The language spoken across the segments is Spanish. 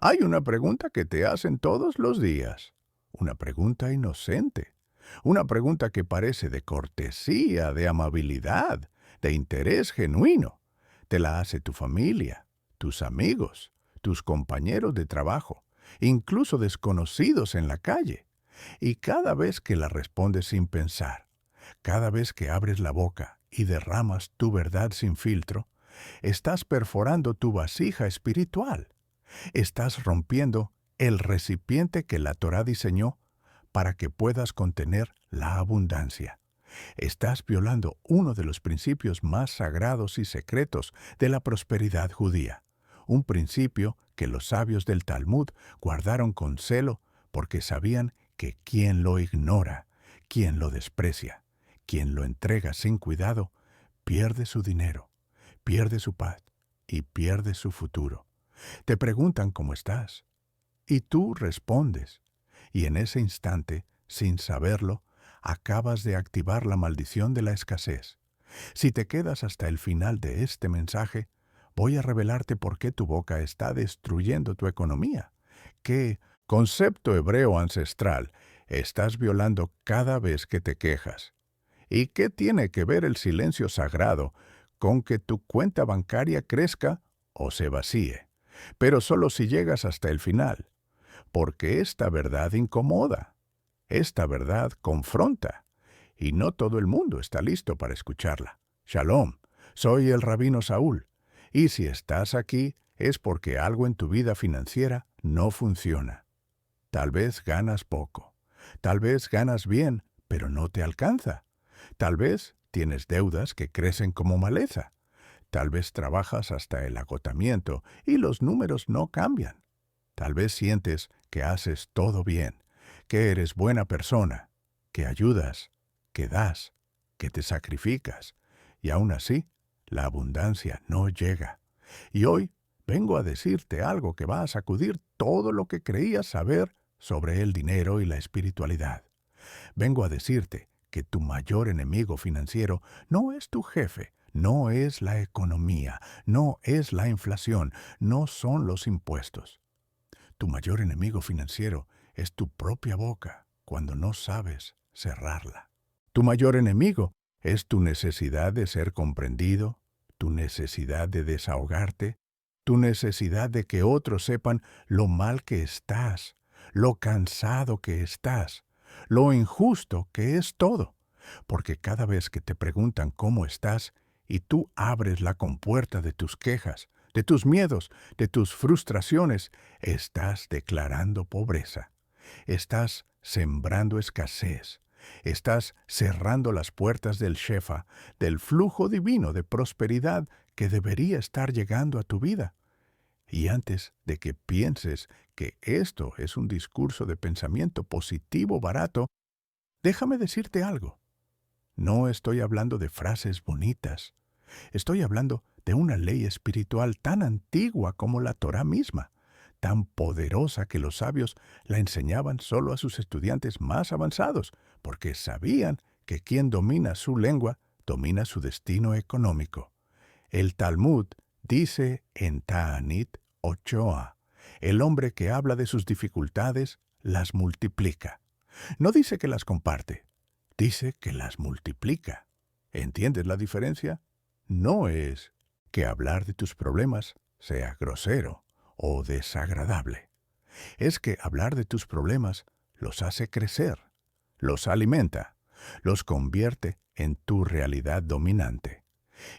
Hay una pregunta que te hacen todos los días. Una pregunta inocente. Una pregunta que parece de cortesía, de amabilidad, de interés genuino. Te la hace tu familia, tus amigos, tus compañeros de trabajo, incluso desconocidos en la calle. Y cada vez que la respondes sin pensar, cada vez que abres la boca y derramas tu verdad sin filtro, estás perforando tu vasija espiritual. Estás rompiendo el recipiente que la Torá diseñó para que puedas contener la abundancia. Estás violando uno de los principios más sagrados y secretos de la prosperidad judía, un principio que los sabios del Talmud guardaron con celo porque sabían que quien lo ignora, quien lo desprecia, quien lo entrega sin cuidado, pierde su dinero, pierde su paz y pierde su futuro. Te preguntan cómo estás y tú respondes. Y en ese instante, sin saberlo, acabas de activar la maldición de la escasez. Si te quedas hasta el final de este mensaje, voy a revelarte por qué tu boca está destruyendo tu economía. ¿Qué concepto hebreo ancestral estás violando cada vez que te quejas? ¿Y qué tiene que ver el silencio sagrado con que tu cuenta bancaria crezca o se vacíe? Pero solo si llegas hasta el final, porque esta verdad incomoda, esta verdad confronta, y no todo el mundo está listo para escucharla. Shalom, soy el rabino Saúl, y si estás aquí es porque algo en tu vida financiera no funciona. Tal vez ganas poco, tal vez ganas bien, pero no te alcanza. Tal vez tienes deudas que crecen como maleza. Tal vez trabajas hasta el agotamiento y los números no cambian. Tal vez sientes que haces todo bien, que eres buena persona, que ayudas, que das, que te sacrificas, y aún así la abundancia no llega. Y hoy vengo a decirte algo que va a sacudir todo lo que creías saber sobre el dinero y la espiritualidad. Vengo a decirte que tu mayor enemigo financiero no es tu jefe, no es la economía, no es la inflación, no son los impuestos. Tu mayor enemigo financiero es tu propia boca cuando no sabes cerrarla. Tu mayor enemigo es tu necesidad de ser comprendido, tu necesidad de desahogarte, tu necesidad de que otros sepan lo mal que estás, lo cansado que estás, lo injusto que es todo. Porque cada vez que te preguntan cómo estás y tú abres la compuerta de tus quejas, de tus miedos, de tus frustraciones, estás declarando pobreza. Estás sembrando escasez. Estás cerrando las puertas del Shefa, del flujo divino de prosperidad que debería estar llegando a tu vida. Y antes de que pienses que esto es un discurso de pensamiento positivo barato, déjame decirte algo. No estoy hablando de frases bonitas. Estoy hablando de una ley espiritual tan antigua como la Torá misma, tan poderosa que los sabios la enseñaban solo a sus estudiantes más avanzados, porque sabían que quien domina su lengua domina su destino económico. El Talmud dice en Ta'anit 8a, el hombre que habla de sus dificultades las multiplica. No dice que las comparte, dice que las multiplica. ¿Entiendes la diferencia? No es que hablar de tus problemas sea grosero o desagradable. Es que hablar de tus problemas los hace crecer, los alimenta, los convierte en tu realidad dominante.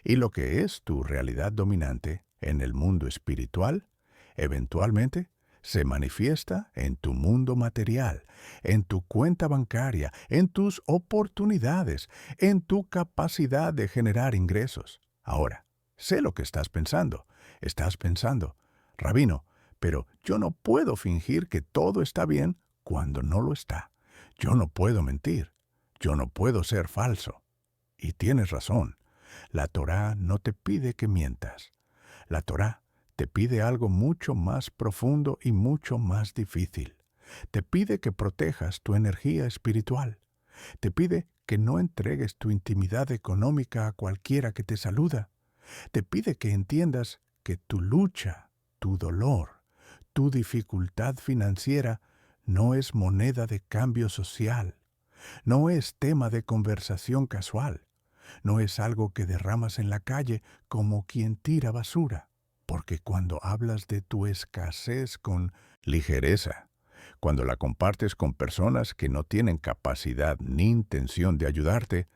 Y lo que es tu realidad dominante en el mundo espiritual, eventualmente se manifiesta en tu mundo material, en tu cuenta bancaria, en tus oportunidades, en tu capacidad de generar ingresos. Ahora, sé lo que estás pensando. Estás pensando, Rabino, pero yo no puedo fingir que todo está bien cuando no lo está. Yo no puedo mentir. Yo no puedo ser falso. Y tienes razón. La Torá no te pide que mientas. La Torá te pide algo mucho más profundo y mucho más difícil. Te pide que protejas tu energía espiritual. Te pide que no entregues tu intimidad económica a cualquiera que te saluda. Te pide que entiendas que tu lucha, tu dolor, Tu dificultad financiera no es moneda de cambio social, no es tema de conversación casual, no es algo que derramas en la calle como quien tira basura, porque cuando hablas de tu escasez con ligereza, cuando la compartes con personas que no tienen capacidad ni intención de ayudarte,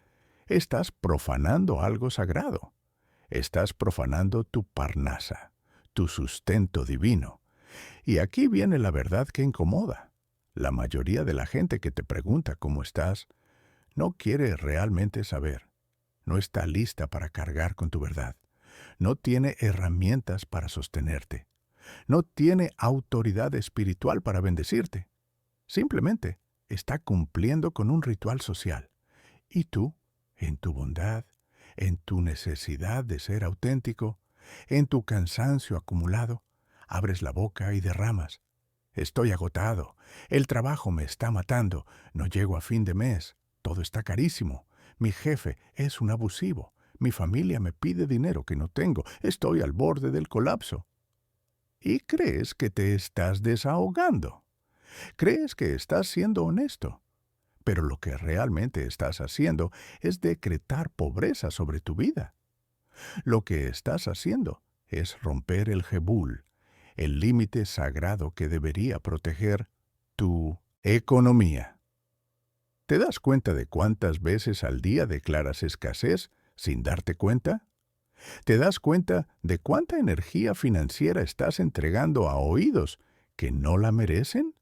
estás profanando algo sagrado. Estás profanando tu parnasa, tu sustento divino. Y aquí viene la verdad que incomoda. La mayoría de la gente que te pregunta cómo estás no quiere realmente saber. No está lista para cargar con tu verdad. No tiene herramientas para sostenerte. No tiene autoridad espiritual para bendecirte. Simplemente está cumpliendo con un ritual social. Y tú, en tu bondad, en tu necesidad de ser auténtico, en tu cansancio acumulado, abres la boca y derramas. Estoy agotado, el trabajo me está matando, no llego a fin de mes, todo está carísimo, mi jefe es un abusivo, mi familia me pide dinero que no tengo, estoy al borde del colapso. Y crees que te estás desahogando, crees que estás siendo honesto, pero lo que realmente estás haciendo es decretar pobreza sobre tu vida. Lo que estás haciendo es romper el Jebul, el límite sagrado que debería proteger tu economía. ¿Te das cuenta de cuántas veces al día declaras escasez sin darte cuenta? ¿Te das cuenta de cuánta energía financiera estás entregando a oídos que no la merecen?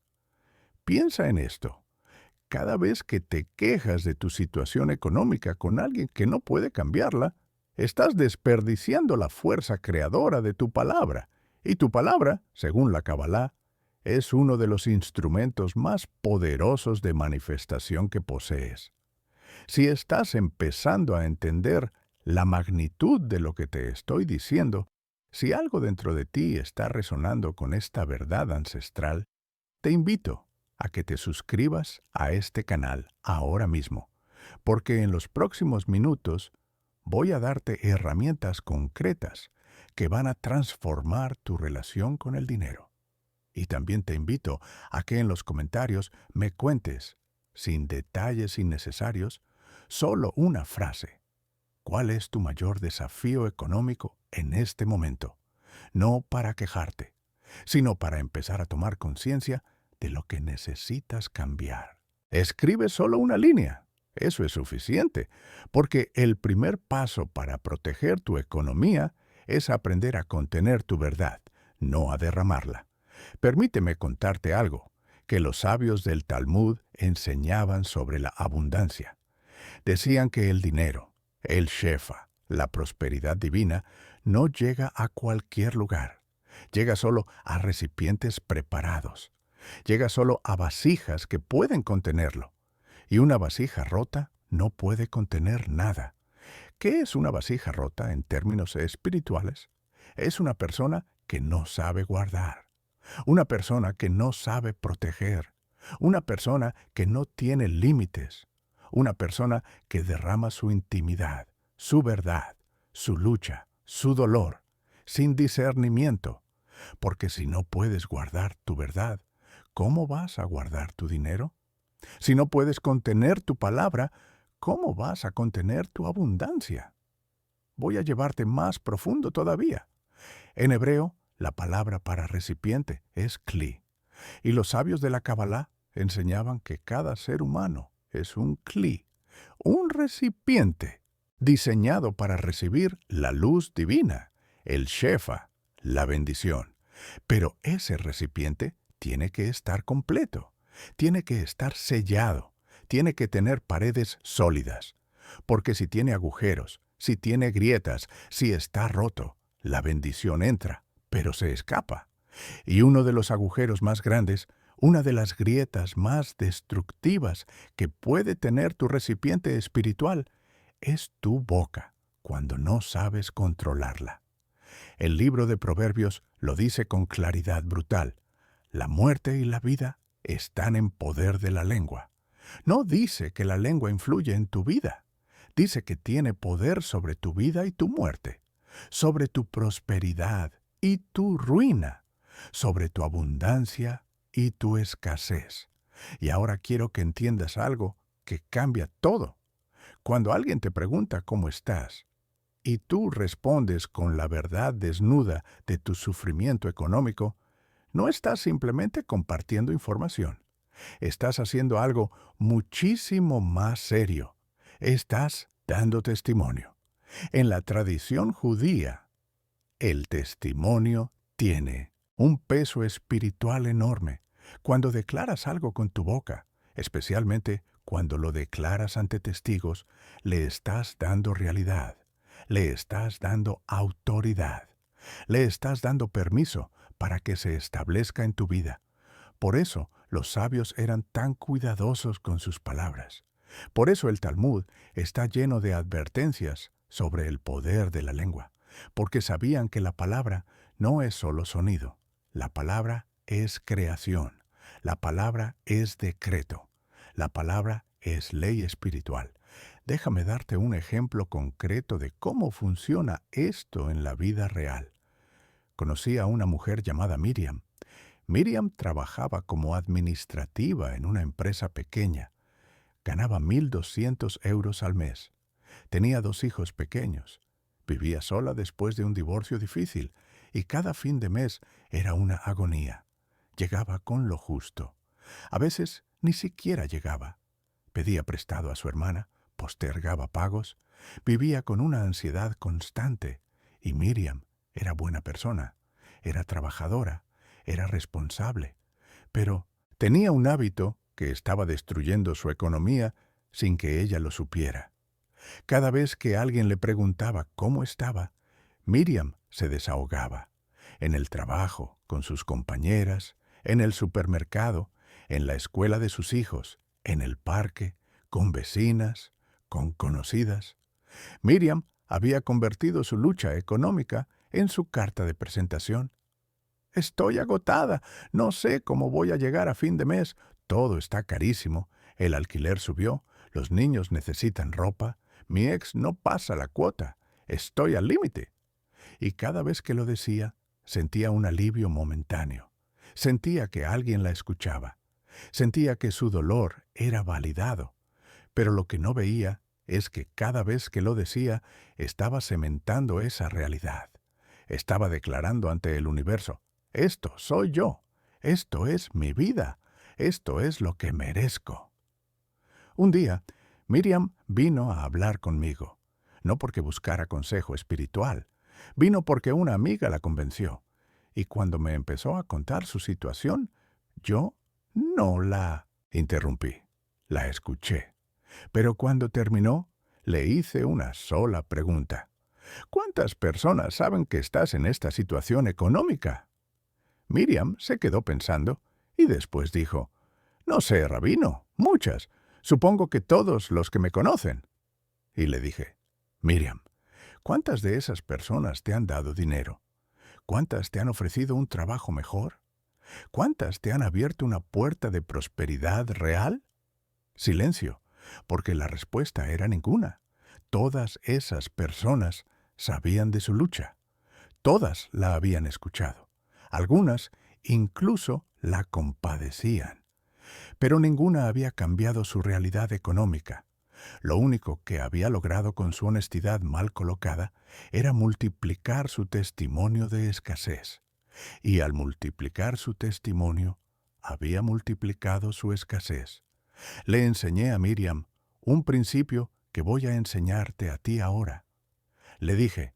Piensa en esto. Cada vez que te quejas de tu situación económica con alguien que no puede cambiarla, estás desperdiciando la fuerza creadora de tu palabra. Y tu palabra, según la Kabbalah, es uno de los instrumentos más poderosos de manifestación que posees. Si estás empezando a entender la magnitud de lo que te estoy diciendo, si algo dentro de ti está resonando con esta verdad ancestral, te invito a que te suscribas a este canal ahora mismo, porque en los próximos minutos voy a darte herramientas concretas que van a transformar tu relación con el dinero. Y también te invito a que en los comentarios me cuentes, sin detalles innecesarios, solo una frase. ¿Cuál es tu mayor desafío económico en este momento? No para quejarte, sino para empezar a tomar conciencia de lo que necesitas cambiar. Escribe solo una línea. Eso es suficiente, porque el primer paso para proteger tu economía es aprender a contener tu verdad, no a derramarla. Permíteme contarte algo que los sabios del Talmud enseñaban sobre la abundancia. Decían que el dinero, el shefa, la prosperidad divina, no llega a cualquier lugar. Llega solo a recipientes preparados. Llega solo a vasijas que pueden contenerlo. Y una vasija rota no puede contener nada. ¿Qué es una vasija rota en términos espirituales? Es una persona que no sabe guardar. Una persona que no sabe proteger. Una persona que no tiene límites. Una persona que derrama su intimidad, su verdad, su lucha, su dolor, sin discernimiento. Porque si no puedes guardar tu verdad, ¿cómo vas a guardar tu dinero? Si no puedes contener tu palabra, ¿cómo vas a contener tu abundancia? Voy a llevarte más profundo todavía. En hebreo, la palabra para recipiente es kli. Y los sabios de la Kabbalah enseñaban que cada ser humano es un kli, un recipiente diseñado para recibir la luz divina, el shefa, la bendición. Pero ese recipiente tiene que estar completo, tiene que estar sellado, tiene que tener paredes sólidas, porque si tiene agujeros, si tiene grietas, si está roto, la bendición entra, pero se escapa. Y uno de los agujeros más grandes, una de las grietas más destructivas que puede tener tu recipiente espiritual, es tu boca, cuando no sabes controlarla. El libro de Proverbios lo dice con claridad brutal. La muerte y la vida están en poder de la lengua. No dice que la lengua influye en tu vida. Dice que tiene poder sobre tu vida y tu muerte, sobre tu prosperidad y tu ruina. sobre tu abundancia y tu escasez. Y ahora quiero que entiendas algo que cambia todo. Cuando alguien te pregunta cómo estás, y tú respondes con la verdad desnuda de tu sufrimiento económico, no estás simplemente compartiendo información. Estás haciendo algo muchísimo más serio. Estás dando testimonio. En la tradición judía, el testimonio tiene un peso espiritual enorme. Cuando declaras algo con tu boca, especialmente cuando lo declaras ante testigos, le estás dando realidad, le estás dando autoridad, le estás dando permiso para que se establezca en tu vida. Por eso los sabios eran tan cuidadosos con sus palabras. Por eso el Talmud está lleno de advertencias sobre el poder de la lengua, porque sabían que la palabra no es solo sonido, la palabra es creación, la palabra es decreto, la palabra es ley espiritual. Déjame darte un ejemplo concreto de cómo funciona esto en la vida real. Conocí a una mujer llamada Miriam. Miriam trabajaba como administrativa en una empresa pequeña. Ganaba 1.200 euros al mes. Tenía 2 hijos pequeños. Vivía sola después de un divorcio difícil y cada fin de mes era una agonía. Llegaba con lo justo. A veces ni siquiera llegaba. Pedía prestado a su hermana, postergaba pagos, vivía con una ansiedad constante. Y Miriam era buena persona, era trabajadora, era responsable, pero tenía un hábito que estaba destruyendo su economía sin que ella lo supiera. Cada vez que alguien le preguntaba cómo estaba, Miriam se desahogaba. En el trabajo, con sus compañeras, en el supermercado, en la escuela de sus hijos, en el parque, con vecinas, con conocidas. Miriam había convertido su lucha económica en su carta de presentación. Estoy agotada, no sé cómo voy a llegar a fin de mes, todo está carísimo, el alquiler subió, los niños necesitan ropa, mi ex no pasa la cuota, estoy al límite. Y cada vez que lo decía, sentía un alivio momentáneo. Sentía que alguien la escuchaba. Sentía que su dolor era validado. Pero lo que no veía es que cada vez que lo decía, estaba cementando esa realidad. Estaba declarando ante el universo: esto soy yo, esto es mi vida, esto es lo que merezco. Un día, Miriam vino a hablar conmigo, no porque buscara consejo espiritual, vino porque una amiga la convenció, y cuando me empezó a contar su situación, yo no la interrumpí, la escuché. Pero cuando terminó, le hice una sola pregunta. ¿Cuántas personas saben que estás en esta situación económica? Miriam se quedó pensando y después dijo: no sé, rabino, muchas. Supongo que todos los que me conocen. Y le dije: Miriam, ¿cuántas de esas personas te han dado dinero? ¿Cuántas te han ofrecido un trabajo mejor? ¿Cuántas te han abierto una puerta de prosperidad real? Silencio, porque la respuesta era ninguna. Todas esas personas sabían de su lucha. Todas la habían escuchado. Algunas incluso la compadecían. Pero ninguna había cambiado su realidad económica. Lo único que había logrado con su honestidad mal colocada era multiplicar su testimonio de escasez. Y al multiplicar su testimonio, había multiplicado su escasez. Le enseñé a Miriam un principio que voy a enseñarte a ti ahora. Le dije: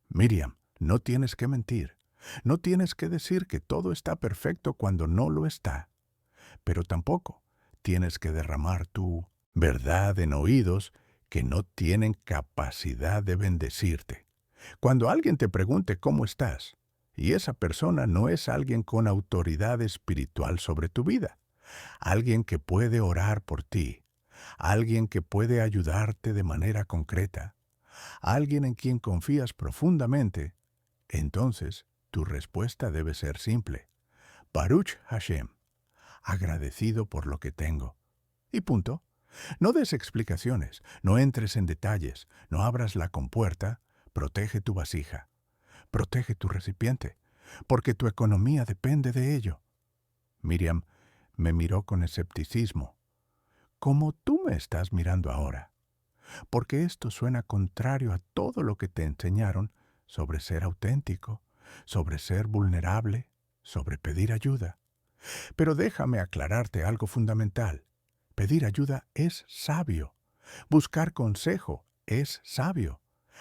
Miriam, no tienes que mentir. No tienes que decir que todo está perfecto cuando no lo está. Pero tampoco tienes que derramar tu verdad en oídos que no tienen capacidad de bendecirte. Cuando alguien te pregunte cómo estás, y esa persona no es alguien con autoridad espiritual sobre tu vida, alguien que puede orar por ti, alguien que puede ayudarte de manera concreta, alguien en quien confías profundamente, entonces tu respuesta debe ser simple: Baruch Hashem, agradecido por lo que tengo. Y punto. No des explicaciones, no entres en detalles, no abras la compuerta, protege tu vasija, protege tu recipiente, porque tu economía depende de ello. Miriam me miró con escepticismo, como tú me estás mirando ahora, porque esto suena contrario a todo lo que te enseñaron sobre ser auténtico, sobre ser vulnerable, sobre pedir ayuda. Pero déjame aclararte algo fundamental. Pedir ayuda es sabio. Buscar consejo es sabio.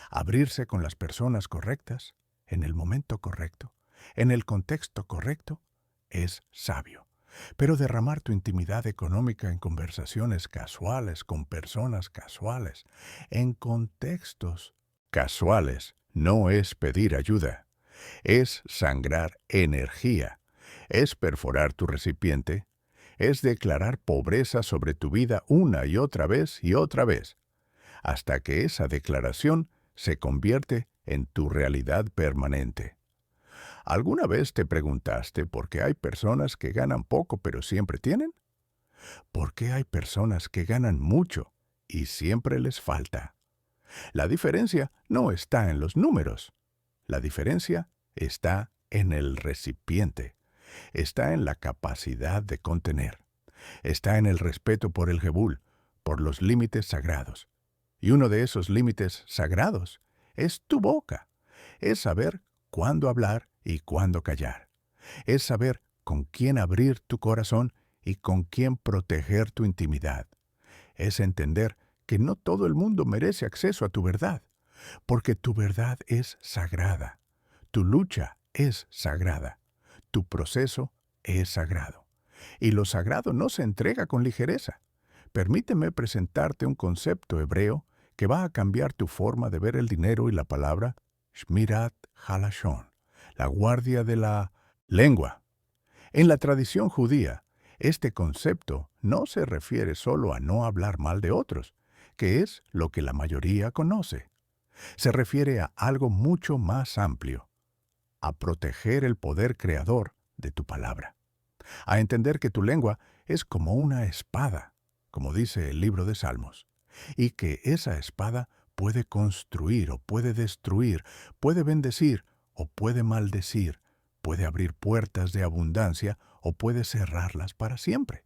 Abrirse con las personas correctas, en el momento correcto, en el contexto correcto, es sabio. Pero derramar tu intimidad económica en conversaciones casuales con personas casuales, en contextos casuales, no es pedir ayuda. Es sangrar energía. Es perforar tu recipiente. Es declarar pobreza sobre tu vida una y otra vez, hasta que esa declaración se convierte en tu realidad permanente. ¿Alguna vez te preguntaste por qué hay personas que ganan poco pero siempre tienen? ¿Por qué hay personas que ganan mucho y siempre les falta? La diferencia no está en los números. La diferencia está en el recipiente. Está en la capacidad de contener. Está en el respeto por el Jebul, por los límites sagrados. Y uno de esos límites sagrados es tu boca. Es saber cuándo hablar y cuándo callar. Es saber con quién abrir tu corazón y con quién proteger tu intimidad. Es entender que no todo el mundo merece acceso a tu verdad, porque tu verdad es sagrada. Tu lucha es sagrada. Tu proceso es sagrado. Y lo sagrado no se entrega con ligereza. Permíteme presentarte un concepto hebreo que va a cambiar tu forma de ver el dinero y la palabra Shmirat Halashon, la guardia de la lengua. En la tradición judía, este concepto no se refiere solo a no hablar mal de otros, que es lo que la mayoría conoce. Se refiere a algo mucho más amplio, a proteger el poder creador de tu palabra, a entender que tu lengua es como una espada, como dice el libro de Salmos, y que esa espada puede construir o puede destruir, puede bendecir o puede maldecir, puede abrir puertas de abundancia o puede cerrarlas para siempre.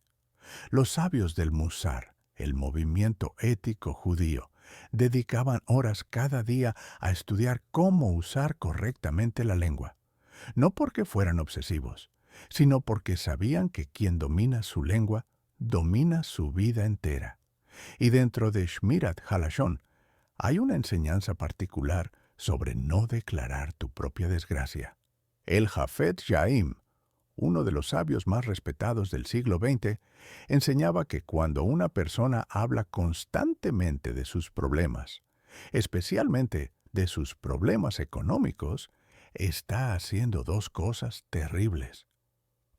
Los sabios del Musar, el movimiento ético judío, dedicaban horas cada día a estudiar cómo usar correctamente la lengua, no porque fueran obsesivos, sino porque sabían que quien domina su lengua, domina su vida entera. Y dentro de Shmirat Halashon hay una enseñanza particular sobre no declarar tu propia desgracia. El Jafet Yaim, uno de los sabios más respetados del siglo XX, enseñaba que cuando una persona habla constantemente de sus problemas, especialmente de sus problemas económicos, está haciendo dos cosas terribles.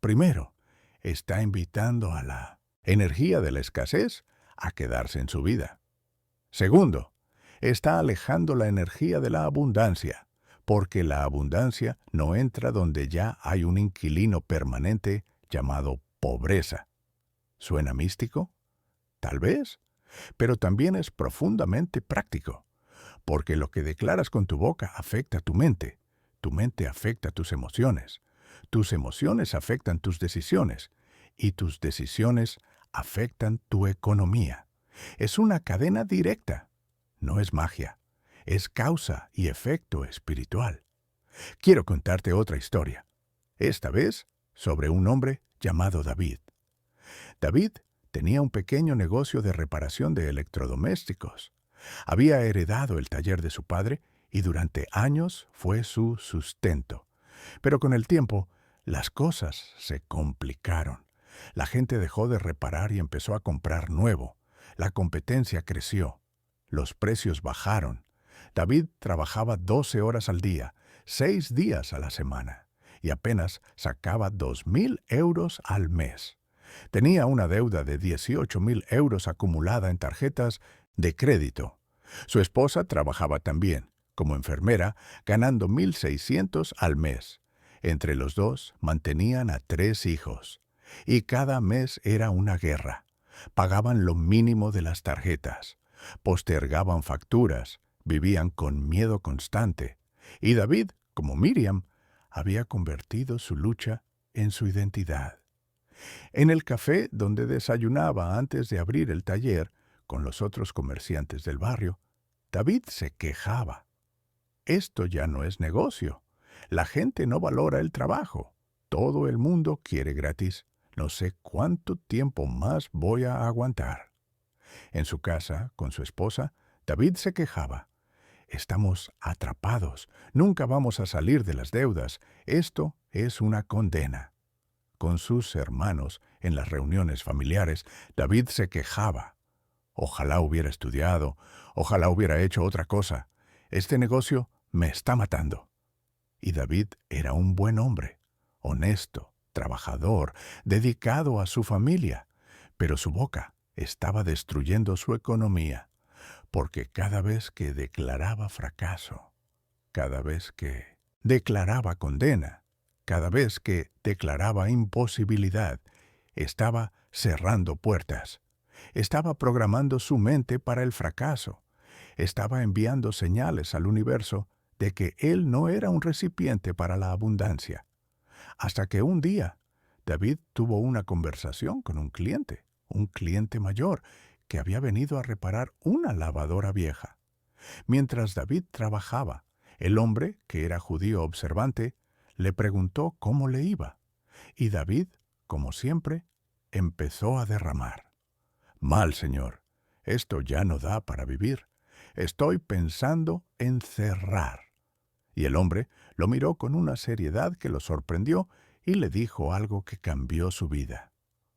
Primero, está invitando a la energía de la escasez a quedarse en su vida. Segundo, está alejando la energía de la abundancia, porque la abundancia no entra donde ya hay un inquilino permanente llamado pobreza. ¿Suena místico? Tal vez, pero también es profundamente práctico, porque lo que declaras con tu boca afecta tu mente afecta tus emociones afectan tus decisiones, y tus decisiones afectan tu economía. Es una cadena directa, no es magia, es causa y efecto espiritual. Quiero contarte otra historia, esta vez sobre un hombre llamado David. David tenía un pequeño negocio de reparación de electrodomésticos. Había heredado el taller de su padre y durante años fue su sustento. Pero con el tiempo, las cosas se complicaron. La gente dejó de reparar y empezó a comprar nuevo. La competencia creció. Los precios bajaron. David trabajaba 12 horas al día, 6 días a la semana, y apenas sacaba 2.000 euros al mes. Tenía una deuda de 18.000 euros acumulada en tarjetas de crédito. Su esposa trabajaba también, como enfermera, ganando 1.600 al mes. Entre los dos mantenían a 3 hijos. Y cada mes era una guerra. Pagaban lo mínimo de las tarjetas. Postergaban facturas. Vivían con miedo constante. Y David, como Miriam, había convertido su lucha en su identidad. En el café donde desayunaba antes de abrir el taller con los otros comerciantes del barrio, David se quejaba. Esto ya no es negocio. La gente no valora el trabajo. Todo el mundo quiere gratis. No sé cuánto tiempo más voy a aguantar. En su casa, con su esposa, David se quejaba. Estamos atrapados. Nunca vamos a salir de las deudas. Esto es una condena. Con sus hermanos, en las reuniones familiares, David se quejaba. Ojalá hubiera estudiado. Ojalá hubiera hecho otra cosa. Este negocio me está matando. Y David era un buen hombre, honesto, trabajador, dedicado a su familia, pero su boca estaba destruyendo su economía, porque cada vez que declaraba fracaso, cada vez que declaraba condena, cada vez que declaraba imposibilidad, estaba cerrando puertas, estaba programando su mente para el fracaso, estaba enviando señales al universo de que él no era un recipiente para la abundancia. Hasta que un día, David tuvo una conversación con un cliente mayor, que había venido a reparar una lavadora vieja. Mientras David trabajaba, el hombre, que era judío observante, le preguntó cómo le iba, y David, como siempre, empezó a derramar. Mal, señor, esto ya no da para vivir. Estoy pensando en cerrar. Y el hombre lo miró con una seriedad que lo sorprendió y le dijo algo que cambió su vida.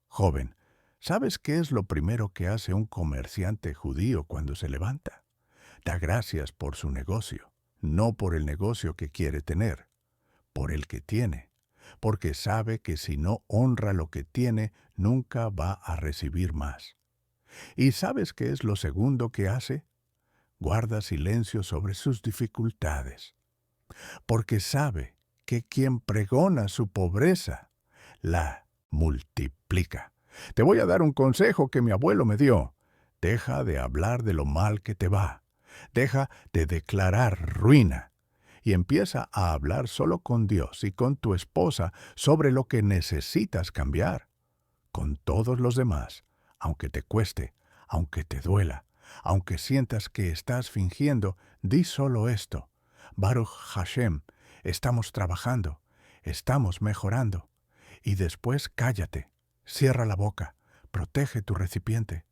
Joven, ¿sabes qué es lo primero que hace un comerciante judío cuando se levanta? Da gracias por su negocio, no por el negocio que quiere tener, por el que tiene, porque sabe que si no honra lo que tiene, nunca va a recibir más. ¿Y sabes qué es lo segundo que hace? Guarda silencio sobre sus dificultades, porque sabe que quien pregona su pobreza la multiplica. Te voy a dar un consejo que mi abuelo me dio. Deja de hablar de lo mal que te va. Deja de declarar ruina. Y empieza a hablar solo con Dios y con tu esposa sobre lo que necesitas cambiar. Con todos los demás, aunque te cueste, aunque te duela, aunque sientas que estás fingiendo, di solo esto. Baruch Hashem, estamos trabajando, estamos mejorando. Y después cállate, cierra la boca, protege tu recipiente.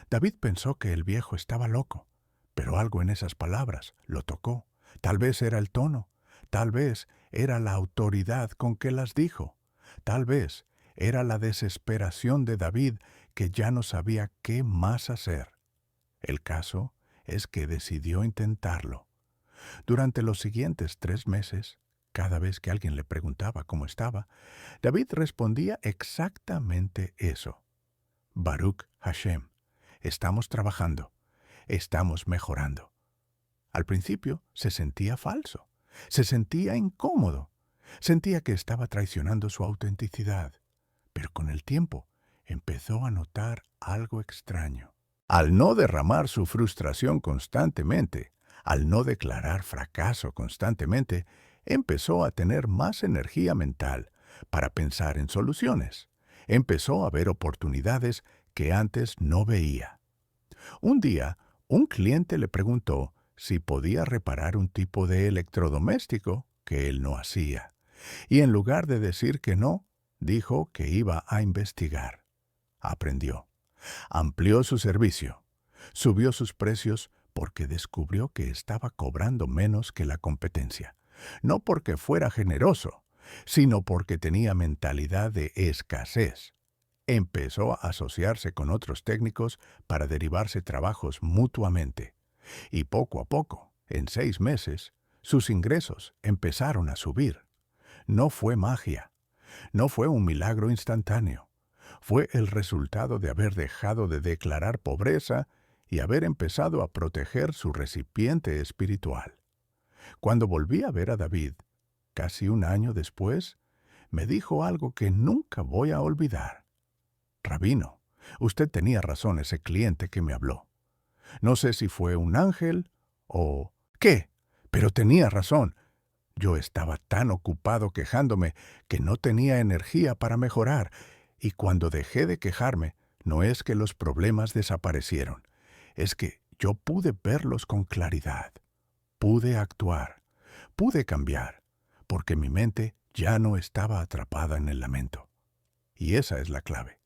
David pensó que el viejo estaba loco, pero algo en esas palabras lo tocó. Tal vez era el tono, tal vez era la autoridad con que las dijo, tal vez era la desesperación de David que ya no sabía qué más hacer. El caso es que decidió intentarlo. Durante los siguientes 3 meses, cada vez que alguien le preguntaba cómo estaba, David respondía exactamente eso. Baruch Hashem, estamos trabajando, estamos mejorando. Al principio se sentía falso, se sentía incómodo, sentía que estaba traicionando su autenticidad, pero con el tiempo empezó a notar algo extraño. Al no derramar su frustración constantemente, al no declarar fracaso constantemente, empezó a tener más energía mental para pensar en soluciones. Empezó a ver oportunidades que antes no veía. Un día, un cliente le preguntó si podía reparar un tipo de electrodoméstico que él no hacía. Y en lugar de decir que no, dijo que iba a investigar. Aprendió. Amplió su servicio. Subió sus precios porque descubrió que estaba cobrando menos que la competencia. No porque fuera generoso, sino porque tenía mentalidad de escasez. Empezó a asociarse con otros técnicos para derivarse trabajos mutuamente. Y poco a poco, en 6 meses, sus ingresos empezaron a subir. No fue magia. No fue un milagro instantáneo. Fue el resultado de haber dejado de declarar pobreza y haber empezado a proteger su recipiente espiritual. Cuando volví a ver a David, casi un año después, me dijo algo que nunca voy a olvidar. Rabino, usted tenía razón, ese cliente que me habló. No sé si fue un ángel o qué, pero tenía razón. Yo estaba tan ocupado quejándome que no tenía energía para mejorar, y cuando dejé de quejarme, no es que los problemas desaparecieron, es que yo pude verlos con claridad, pude actuar, pude cambiar, porque mi mente ya no estaba atrapada en el lamento. Y esa es la clave.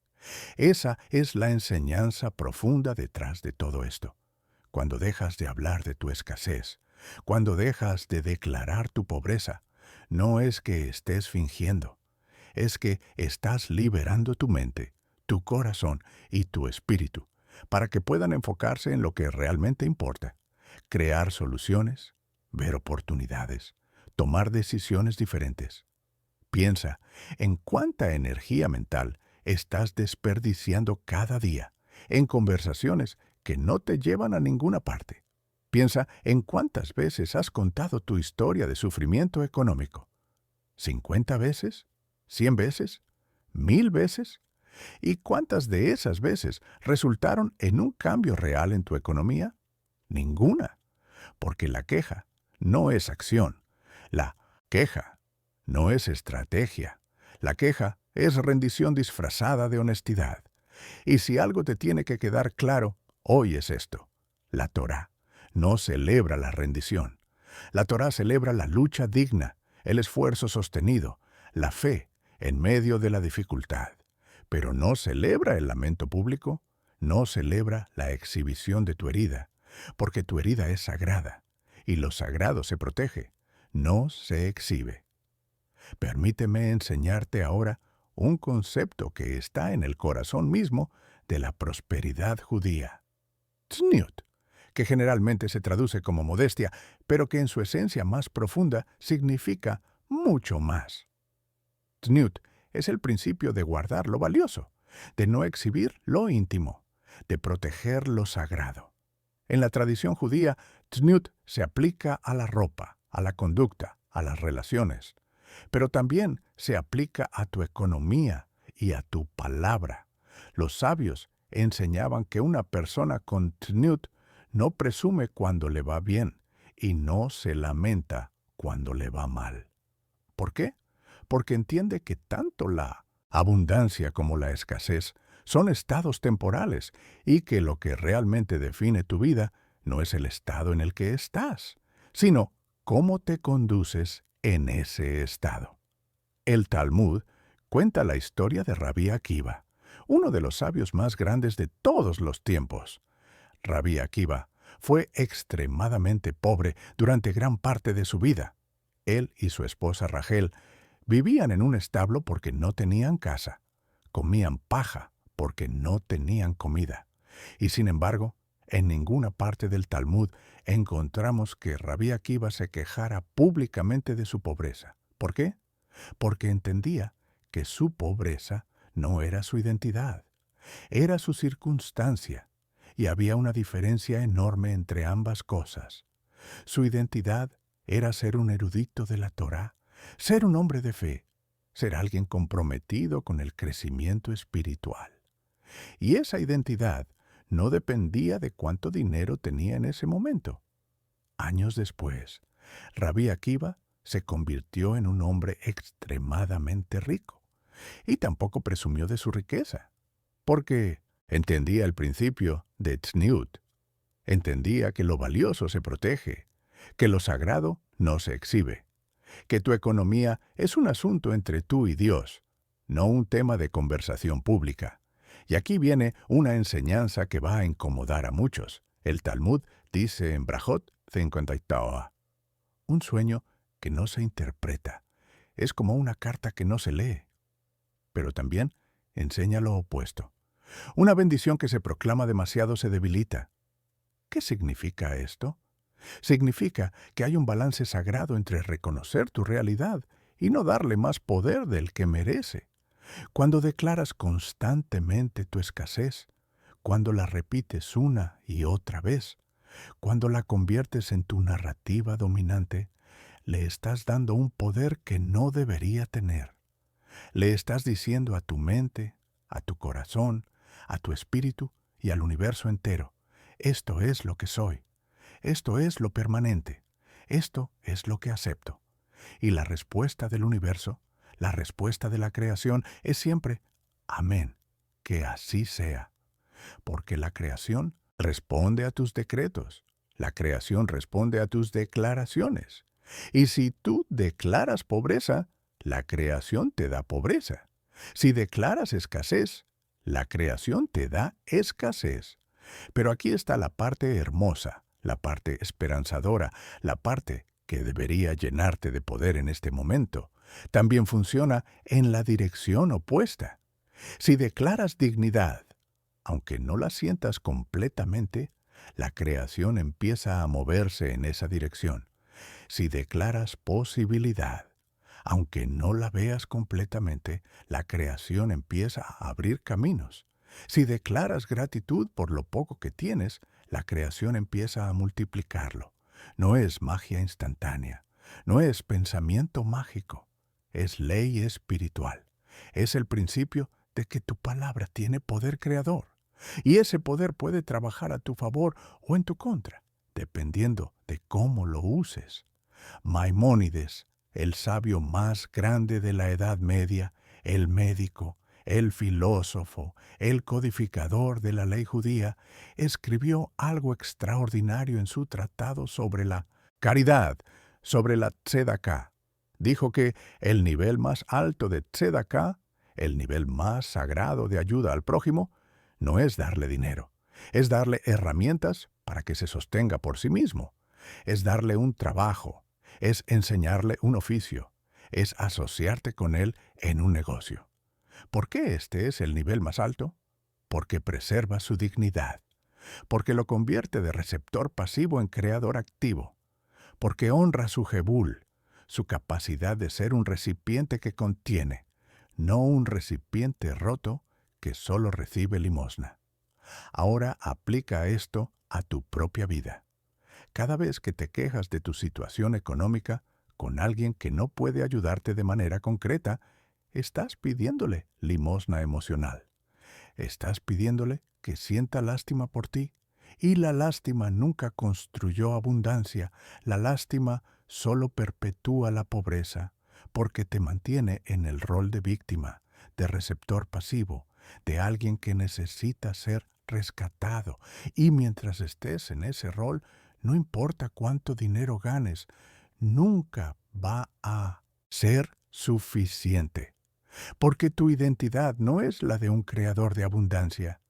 Esa es la enseñanza profunda detrás de todo esto. Cuando dejas de hablar de tu escasez, cuando dejas de declarar tu pobreza, no es que estés fingiendo, es que estás liberando tu mente, tu corazón y tu espíritu para que puedan enfocarse en lo que realmente importa: crear soluciones, ver oportunidades, tomar decisiones diferentes. Piensa en cuánta energía mental estás desperdiciando cada día en conversaciones que no te llevan a ninguna parte. Piensa en cuántas veces has contado tu historia de sufrimiento económico. ¿50 veces? ¿100 veces? ¿1000 veces? ¿Y cuántas de esas veces resultaron en un cambio real en tu economía? Ninguna, porque la queja no es acción. La queja no es estrategia. La queja es rendición disfrazada de honestidad. Y si algo te tiene que quedar claro, hoy es esto: la Torá no celebra la rendición. La Torá celebra la lucha digna, el esfuerzo sostenido, la fe en medio de la dificultad. Pero no celebra el lamento público, no celebra la exhibición de tu herida, porque tu herida es sagrada, y lo sagrado se protege, no se exhibe. Permíteme enseñarte ahora un concepto que está en el corazón mismo de la prosperidad judía: tzniut, que generalmente se traduce como modestia, pero que en su esencia más profunda significa mucho más. Tzniut es el principio de guardar lo valioso, de no exhibir lo íntimo, de proteger lo sagrado. En la tradición judía, tzniut se aplica a la ropa, a la conducta, a las relaciones, pero también se aplica a tu economía y a tu palabra. Los sabios enseñaban que una persona con tzniut no presume cuando le va bien y no se lamenta cuando le va mal. ¿Por qué? Porque entiende que tanto la abundancia como la escasez son estados temporales y que lo que realmente define tu vida no es el estado en el que estás, sino cómo te conduces en ese estado. El Talmud cuenta la historia de Rabí Akiva, uno de los sabios más grandes de todos los tiempos. Rabí Akiva fue extremadamente pobre durante gran parte de su vida. Él y su esposa Rachel vivían en un establo porque no tenían casa, comían paja porque no tenían comida. Y sin embargo, en ninguna parte del Talmud encontramos que Rabí Akiva se quejara públicamente de su pobreza. ¿Por qué? Porque entendía que su pobreza no era su identidad, era su circunstancia, y había una diferencia enorme entre ambas cosas. Su identidad era ser un erudito de la Torá, ser un hombre de fe, ser alguien comprometido con el crecimiento espiritual. Y esa identidad no dependía de cuánto dinero tenía en ese momento. Años después, Rabí Akiva se convirtió en un hombre extremadamente rico, y tampoco presumió de su riqueza, porque entendía el principio de tzniut. Entendía que lo valioso se protege, que lo sagrado no se exhibe, que tu economía es un asunto entre tú y Dios, no un tema de conversación pública. Y aquí viene una enseñanza que va a incomodar a muchos. El Talmud dice en Brajot 58, un sueño que no se interpreta es como una carta que no se lee. Pero también enseña lo opuesto. Una bendición que se proclama demasiado se debilita. ¿Qué significa esto? Significa que hay un balance sagrado entre reconocer tu realidad y no darle más poder del que merece. Cuando declaras constantemente tu escasez, cuando la repites una y otra vez, cuando la conviertes en tu narrativa dominante, le estás dando un poder que no debería tener. Le estás diciendo a tu mente, a tu corazón, a tu espíritu y al universo entero: esto es lo que soy, esto es lo permanente, esto es lo que acepto. Y la respuesta del universo, la respuesta de la creación es siempre, amén, que así sea. Porque la creación responde a tus decretos. La creación responde a tus declaraciones. Y si tú declaras pobreza, la creación te da pobreza. Si declaras escasez, la creación te da escasez. Pero aquí está la parte hermosa, la parte esperanzadora, la parte que debería llenarte de poder en este momento. También funciona en la dirección opuesta. Si declaras dignidad, aunque no la sientas completamente, la creación empieza a moverse en esa dirección. Si declaras posibilidad, aunque no la veas completamente, la creación empieza a abrir caminos. Si declaras gratitud por lo poco que tienes, la creación empieza a multiplicarlo. No es magia instantánea, no es pensamiento mágico, es ley espiritual. Es el principio de que tu palabra tiene poder creador. Y ese poder puede trabajar a tu favor o en tu contra, dependiendo de cómo lo uses. Maimónides, el sabio más grande de la Edad Media, el médico, el filósofo, el codificador de la ley judía, escribió algo extraordinario en su tratado sobre la caridad, sobre la tzedaká. Dijo que el nivel más alto de tzedaká, el nivel más sagrado de ayuda al prójimo, no es darle dinero, es darle herramientas para que se sostenga por sí mismo, es darle un trabajo, es enseñarle un oficio, es asociarte con él en un negocio. ¿Por qué este es el nivel más alto? Porque preserva su dignidad, porque lo convierte de receptor pasivo en creador activo, porque honra su jebul, su capacidad de ser un recipiente que contiene, no un recipiente roto que solo recibe limosna. Ahora aplica esto a tu propia vida. Cada vez que te quejas de tu situación económica con alguien que no puede ayudarte de manera concreta, estás pidiéndole limosna emocional. Estás pidiéndole que sienta lástima por ti. Y la lástima nunca construyó abundancia. La lástima solo perpetúa la pobreza, porque te mantiene en el rol de víctima, de receptor pasivo, de alguien que necesita ser rescatado. Y mientras estés en ese rol, no importa cuánto dinero ganes, nunca va a ser suficiente. Porque tu identidad no es la de un creador de abundancia,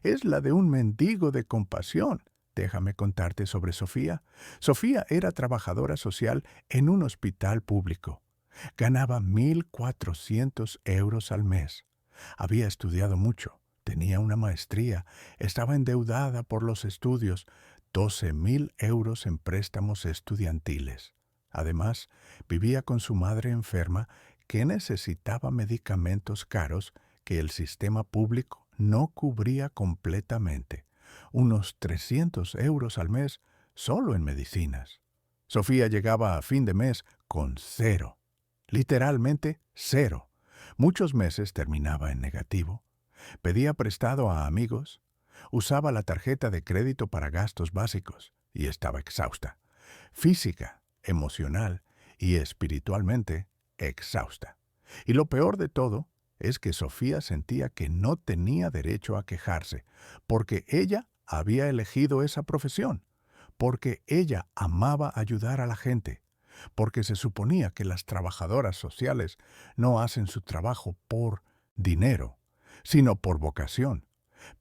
es la de un mendigo de compasión. Déjame contarte sobre Sofía. Sofía era trabajadora social en un hospital público. Ganaba 1.400 euros al mes. Había estudiado mucho, tenía una maestría, estaba endeudada por los estudios, 12.000 euros en préstamos estudiantiles. Además, vivía con su madre enferma que necesitaba medicamentos caros que el sistema público no cubría completamente, unos 300 euros al mes solo en medicinas. Sofía llegaba a fin de mes con cero, literalmente cero. Muchos meses terminaba en negativo. Pedía prestado a amigos, usaba la tarjeta de crédito para gastos básicos y estaba exhausta, física, emocional y espiritualmente exhausta. Y lo peor de todo es que Sofía sentía que no tenía derecho a quejarse, porque ella había elegido esa profesión, porque ella amaba ayudar a la gente, porque se suponía que las trabajadoras sociales no hacen su trabajo por dinero, sino por vocación.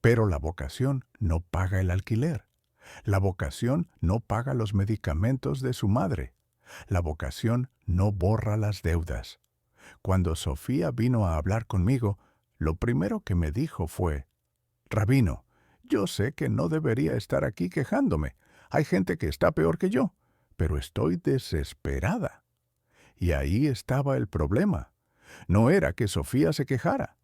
Pero la vocación no paga el alquiler. La vocación no paga los medicamentos de su madre. La vocación no borra las deudas. Cuando Sofía vino a hablar conmigo, lo primero que me dijo fue: «Rabino, yo sé que no debería estar aquí quejándome. Hay gente que está peor que yo, pero estoy desesperada». Y ahí estaba el problema. No era que Sofía se quejara.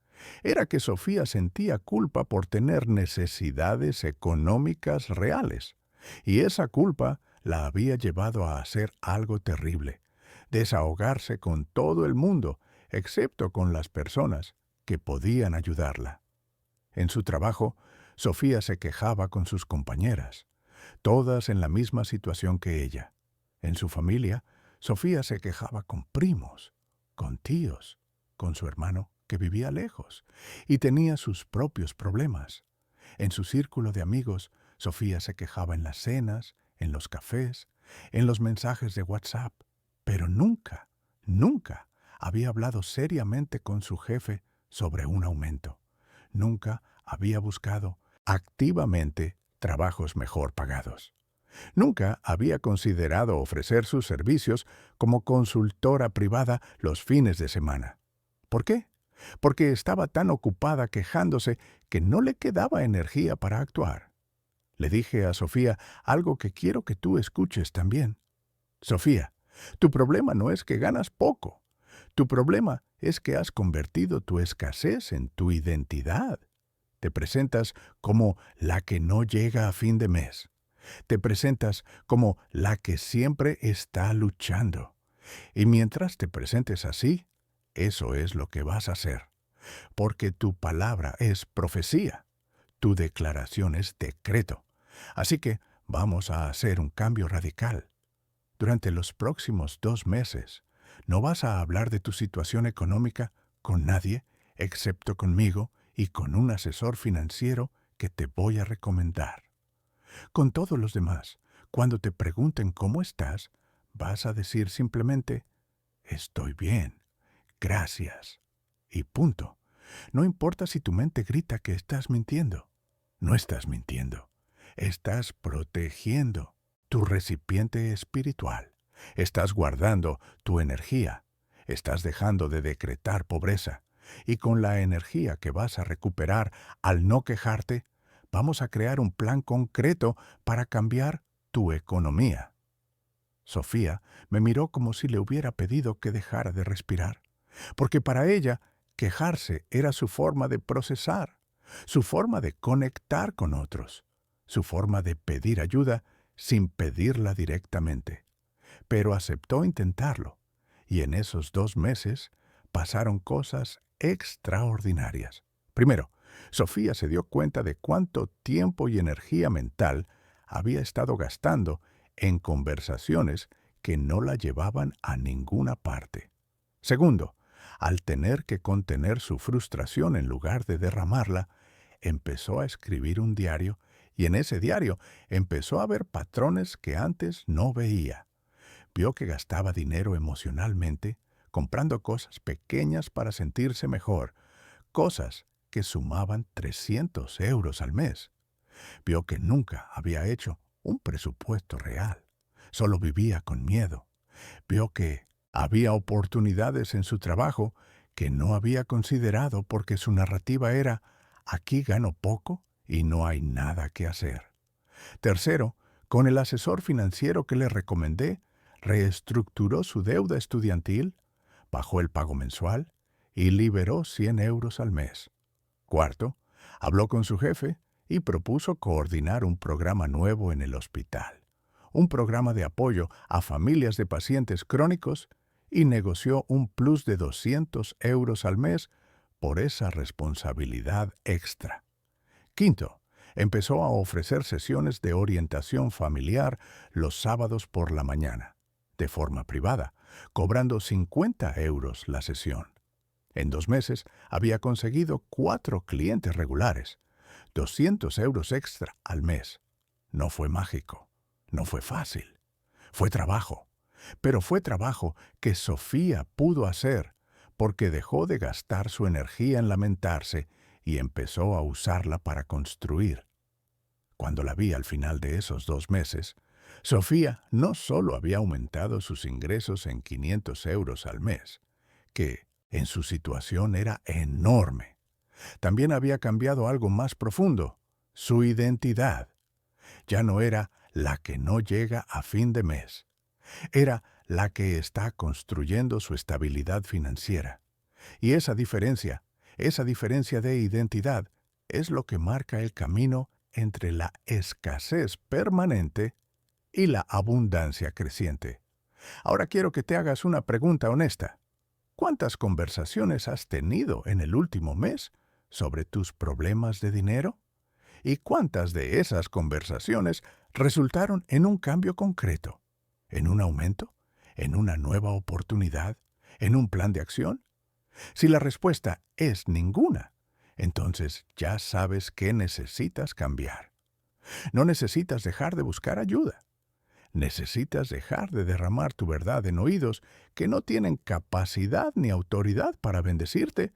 Era que Sofía sentía culpa por tener necesidades económicas reales. Y esa culpa la había llevado a hacer algo terrible: desahogarse con todo el mundo, excepto con las personas que podían ayudarla. En su trabajo, Sofía se quejaba con sus compañeras, todas en la misma situación que ella. En su familia, Sofía se quejaba con primos, con tíos, con su hermano que vivía lejos y tenía sus propios problemas. En su círculo de amigos, Sofía se quejaba en las cenas, en los cafés, en los mensajes de WhatsApp, pero nunca, nunca había hablado seriamente con su jefe sobre un aumento. Nunca había buscado activamente trabajos mejor pagados. Nunca había considerado ofrecer sus servicios como consultora privada los fines de semana. ¿Por qué? Porque estaba tan ocupada quejándose que no le quedaba energía para actuar. Le dije a Sofía algo que quiero que tú escuches también. Sofía, tu problema no es que ganas poco. Tu problema es que has convertido tu escasez en tu identidad. Te presentas como la que no llega a fin de mes. Te presentas como la que siempre está luchando. Y mientras te presentes así, eso es lo que vas a hacer. Porque tu palabra es profecía. Tu declaración es decreto. Así que vamos a hacer un cambio radical. Durante los próximos 2 meses, no vas a hablar de tu situación económica con nadie, excepto conmigo y con un asesor financiero que te voy a recomendar. Con todos los demás, cuando te pregunten cómo estás, vas a decir simplemente, estoy bien, gracias, y punto. No importa si tu mente grita que estás mintiendo. No estás mintiendo. Estás protegiendo tu recipiente espiritual. Estás guardando tu energía. Estás dejando de decretar pobreza. Y con la energía que vas a recuperar al no quejarte, vamos a crear un plan concreto para cambiar tu economía. Sofía me miró como si le hubiera pedido que dejara de respirar, porque para ella quejarse era su forma de procesar, su forma de conectar con otros, su forma de pedir ayuda sin pedirla directamente. Pero aceptó intentarlo, y en esos 2 meses pasaron cosas extraordinarias. Primero, Sofía se dio cuenta de cuánto tiempo y energía mental había estado gastando en conversaciones que no la llevaban a ninguna parte. Segundo, al tener que contener su frustración en lugar de derramarla, empezó a escribir un diario y en ese diario empezó a ver patrones que antes no veía. Vio que gastaba dinero emocionalmente, comprando cosas pequeñas para sentirse mejor, cosas que sumaban 300 euros al mes. Vio que nunca había hecho un presupuesto real. Solo vivía con miedo. Vio que había oportunidades en su trabajo que no había considerado porque su narrativa era «aquí gano poco y no hay nada que hacer». Tercero, con el asesor financiero que le recomendé, reestructuró su deuda estudiantil, bajó el pago mensual y liberó 100 euros al mes. Cuarto, habló con su jefe y propuso coordinar un programa nuevo en el hospital, un programa de apoyo a familias de pacientes crónicos y negoció un plus de 200 euros al mes por esa responsabilidad extra. Quinto, empezó a ofrecer sesiones de orientación familiar los sábados por la mañana, de forma privada, cobrando 50 euros la sesión. En 2 meses había conseguido 4 clientes regulares, 200 euros extra al mes. No fue mágico, no fue fácil, fue trabajo. Pero fue trabajo que Sofía pudo hacer porque dejó de gastar su energía en lamentarse y empezó a usarla para construir. Cuando la vi al final de esos 2 meses, Sofía no solo había aumentado sus ingresos en 500 euros al mes, que en su situación era enorme. También había cambiado algo más profundo, su identidad. Ya no era la que no llega a fin de mes. Era la que está construyendo su estabilidad financiera. Y esa diferencia de identidad, es lo que marca el camino entre la escasez permanente y la abundancia creciente. Ahora quiero que te hagas una pregunta honesta. ¿Cuántas conversaciones has tenido en el último mes sobre tus problemas de dinero? ¿Y cuántas de esas conversaciones resultaron en un cambio concreto? ¿En un aumento? en una nueva oportunidad, en un plan de acción? Si la respuesta es ninguna, entonces ya sabes qué necesitas cambiar. No necesitas dejar de buscar ayuda. Necesitas dejar de derramar tu verdad en oídos que no tienen capacidad ni autoridad para bendecirte.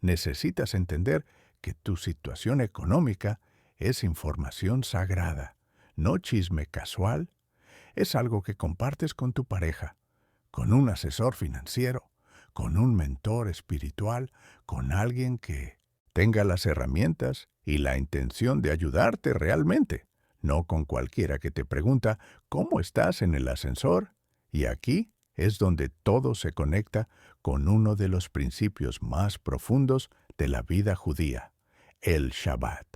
Necesitas entender que tu situación económica es información sagrada, no chisme casual. Es algo que compartes con tu pareja, con un asesor financiero, con un mentor espiritual, con alguien que tenga las herramientas y la intención de ayudarte realmente, no con cualquiera que te pregunta cómo estás en el ascensor. Y aquí es donde todo se conecta con uno de los principios más profundos de la vida judía, el Shabbat.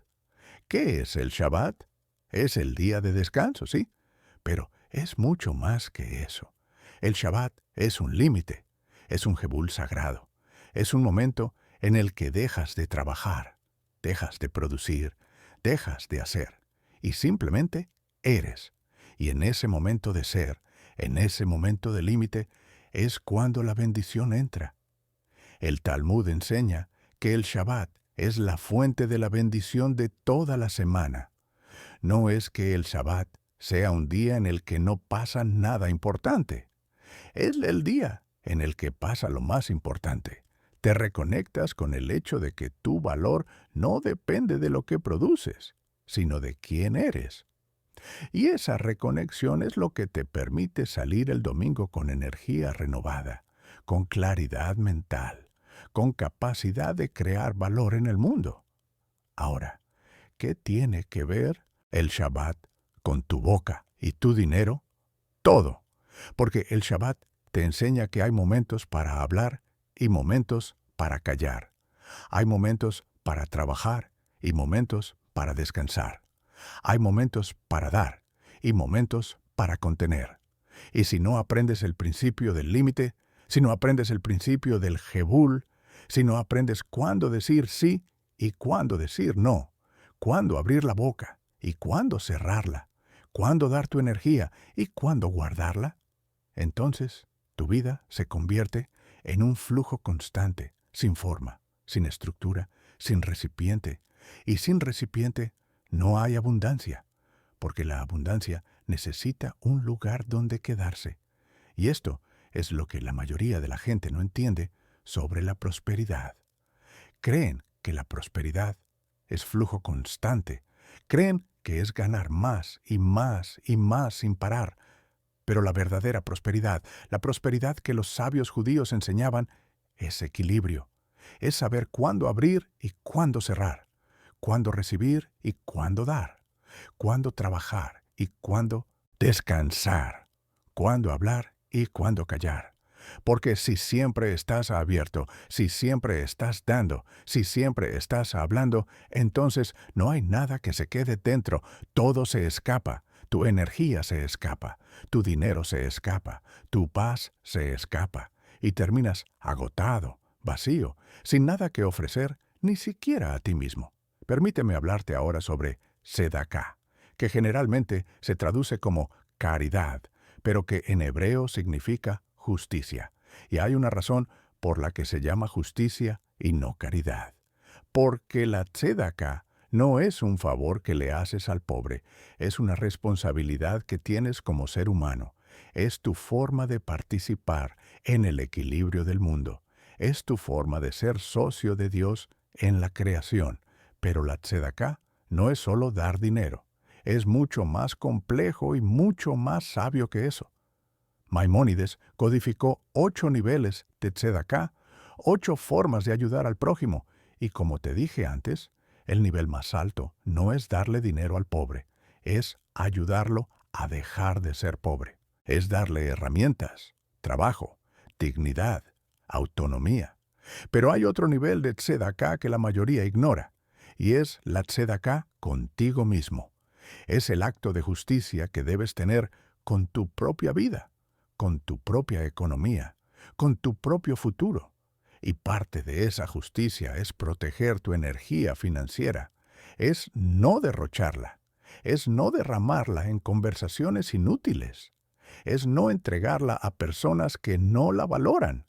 ¿Qué es el Shabbat? Es el día de descanso, sí, pero es mucho más que eso. El Shabbat es un límite, es un jebul sagrado, es un momento en el que dejas de trabajar, dejas de producir, dejas de hacer, y simplemente eres. Y en ese momento de ser, en ese momento de límite, es cuando la bendición entra. El Talmud enseña que el Shabbat es la fuente de la bendición de toda la semana. No es que el Shabbat sea un día en el que no pasa nada importante. Es el día en el que pasa lo más importante. Te reconectas con el hecho de que tu valor no depende de lo que produces, sino de quién eres. Y esa reconexión es lo que te permite salir el domingo con energía renovada, con claridad mental, con capacidad de crear valor en el mundo. Ahora, ¿qué tiene que ver el Shabbat con tu boca y tu dinero? Todo. Porque el Shabbat te enseña que hay momentos para hablar y momentos para callar. Hay momentos para trabajar y momentos para descansar. Hay momentos para dar y momentos para contener. Y si no aprendes el principio del límite, si no aprendes el principio del jebul, si no aprendes cuándo decir sí y cuándo decir no, cuándo abrir la boca y cuándo cerrarla, cuándo dar tu energía y cuándo guardarla, entonces tu vida se convierte en un flujo constante, sin forma, sin estructura, sin recipiente. Y sin recipiente no hay abundancia, porque la abundancia necesita un lugar donde quedarse. Y esto es lo que la mayoría de la gente no entiende sobre la prosperidad. Creen que la prosperidad es flujo constante. Creen que es ganar más y más y más sin parar. Pero la verdadera prosperidad, la prosperidad que los sabios judíos enseñaban, es equilibrio. Es saber cuándo abrir y cuándo cerrar, cuándo recibir y cuándo dar, cuándo trabajar y cuándo descansar, cuándo hablar y cuándo callar. Porque si siempre estás abierto, si siempre estás dando, si siempre estás hablando, entonces no hay nada que se quede dentro, todo se escapa. Tu energía se escapa, tu dinero se escapa, tu paz se escapa, y terminas agotado, vacío, sin nada que ofrecer, ni siquiera a ti mismo. Permíteme hablarte ahora sobre Sedaká, que generalmente se traduce como caridad, pero que en hebreo significa justicia. Y hay una razón por la que se llama justicia y no caridad. Porque la Sedaká no es un favor que le haces al pobre, es una responsabilidad que tienes como ser humano. Es tu forma de participar en el equilibrio del mundo. Es tu forma de ser socio de Dios en la creación. Pero la Tzedaká no es solo dar dinero. Es mucho más complejo y mucho más sabio que eso. Maimónides codificó 8 niveles de Tzedaká, 8 formas de ayudar al prójimo, y como te dije antes, el nivel más alto no es darle dinero al pobre, es ayudarlo a dejar de ser pobre. Es darle herramientas, trabajo, dignidad, autonomía. Pero hay otro nivel de Tzedaká que la mayoría ignora, y es la Tzedaká contigo mismo. Es el acto de justicia que debes tener con tu propia vida, con tu propia economía, con tu propio futuro. Y parte de esa justicia es proteger tu energía financiera, es no derrocharla, es no derramarla en conversaciones inútiles, Es no entregarla a personas que no la valoran.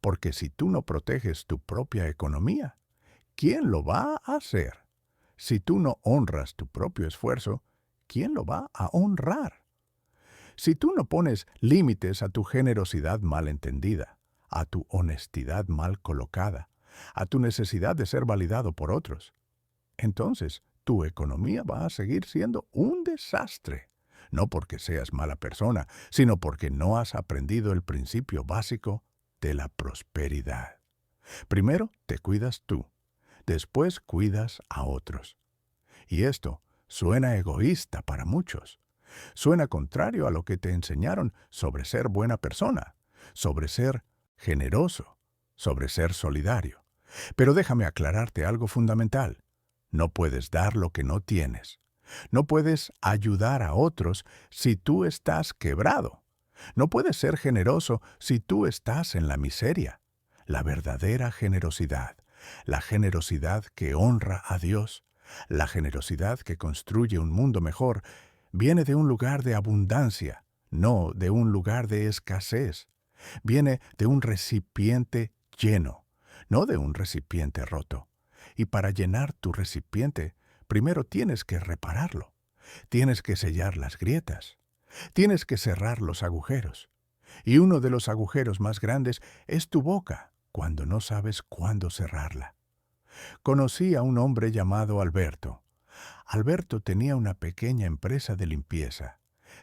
Porque si tú no proteges tu propia economía, ¿quién lo va a hacer? Si tú no honras tu propio esfuerzo, ¿quién lo va a honrar? Si tú no pones límites a tu generosidad mal entendida, a tu honestidad mal colocada, a tu necesidad de ser validado por otros, entonces tu economía va a seguir siendo un desastre. No porque seas mala persona, sino porque no has aprendido el principio básico de la prosperidad. Primero te cuidas tú, después cuidas a otros. Y esto suena egoísta para muchos. Suena contrario a lo que te enseñaron sobre ser buena persona, sobre ser generoso, sobre ser solidario. Pero déjame aclararte algo fundamental. No puedes dar lo que no tienes. No puedes ayudar a otros si tú estás quebrado. No puedes ser generoso si tú estás en la miseria. La verdadera generosidad, la generosidad que honra a Dios, la generosidad que construye un mundo mejor, viene de un lugar de abundancia, no de un lugar de escasez. Viene de un recipiente lleno, no de un recipiente roto. Y para llenar tu recipiente, primero tienes que repararlo. Tienes que sellar las grietas. Tienes que cerrar los agujeros. Y uno de los agujeros más grandes es tu boca, cuando no sabes cuándo cerrarla. Conocí a un hombre llamado Alberto. Alberto tenía una pequeña empresa de limpieza.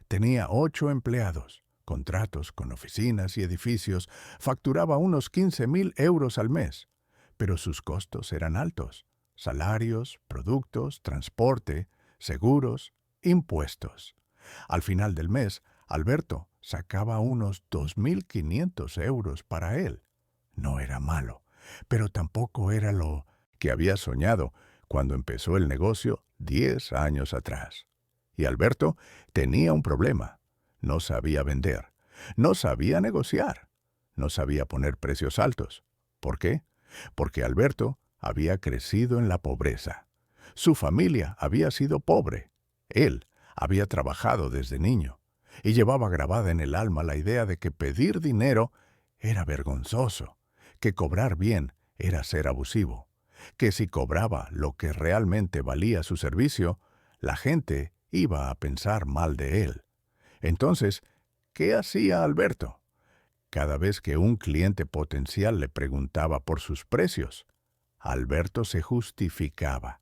Tenía 8 empleados, contratos con oficinas y edificios, facturaba unos 15,000 euros al mes. Pero sus costos eran altos: salarios, productos, transporte, seguros, impuestos. Al final del mes, Alberto sacaba unos 2,500 euros para él. No era malo, pero tampoco era lo que había soñado cuando empezó el negocio 10 años atrás. Y Alberto tenía un problema. No sabía vender, no sabía negociar, no sabía poner precios altos. ¿Por qué? Porque Alberto había crecido en la pobreza. Su familia había sido pobre. Él había trabajado desde niño y llevaba grabada en el alma la idea de que pedir dinero era vergonzoso, que cobrar bien era ser abusivo, que si cobraba lo que realmente valía su servicio, la gente iba a pensar mal de él. Entonces, ¿qué hacía Alberto? Cada vez que un cliente potencial le preguntaba por sus precios, Alberto se justificaba.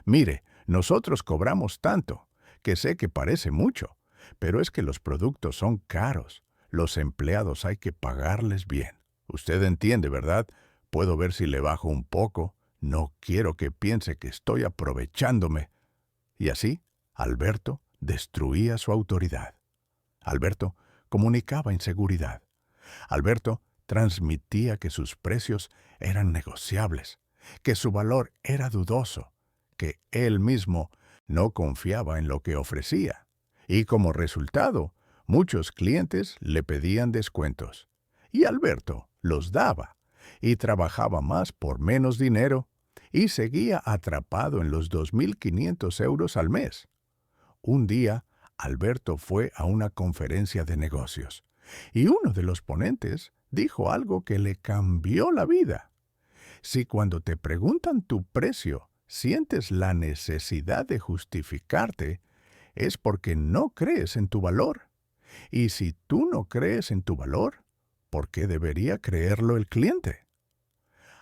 Mire, nosotros cobramos tanto, que sé que parece mucho, pero es que los productos son caros. Los empleados hay que pagarles bien. Usted entiende, ¿verdad? Puedo ver si le bajo un poco. No quiero que piense que estoy aprovechándome. Y así, Alberto destruía su autoridad. Alberto comunicaba inseguridad. Alberto transmitía que sus precios eran negociables, que su valor era dudoso, que él mismo no confiaba en lo que ofrecía. Y como resultado, muchos clientes le pedían descuentos. Y Alberto los daba, y trabajaba más por menos dinero, y seguía atrapado en los 2,500 euros al mes. Un día, Alberto fue a una conferencia de negocios, y uno de los ponentes dijo algo que le cambió la vida. Si cuando te preguntan tu precio sientes la necesidad de justificarte, es porque no crees en tu valor. Y si tú no crees en tu valor, ¿por qué debería creerlo el cliente?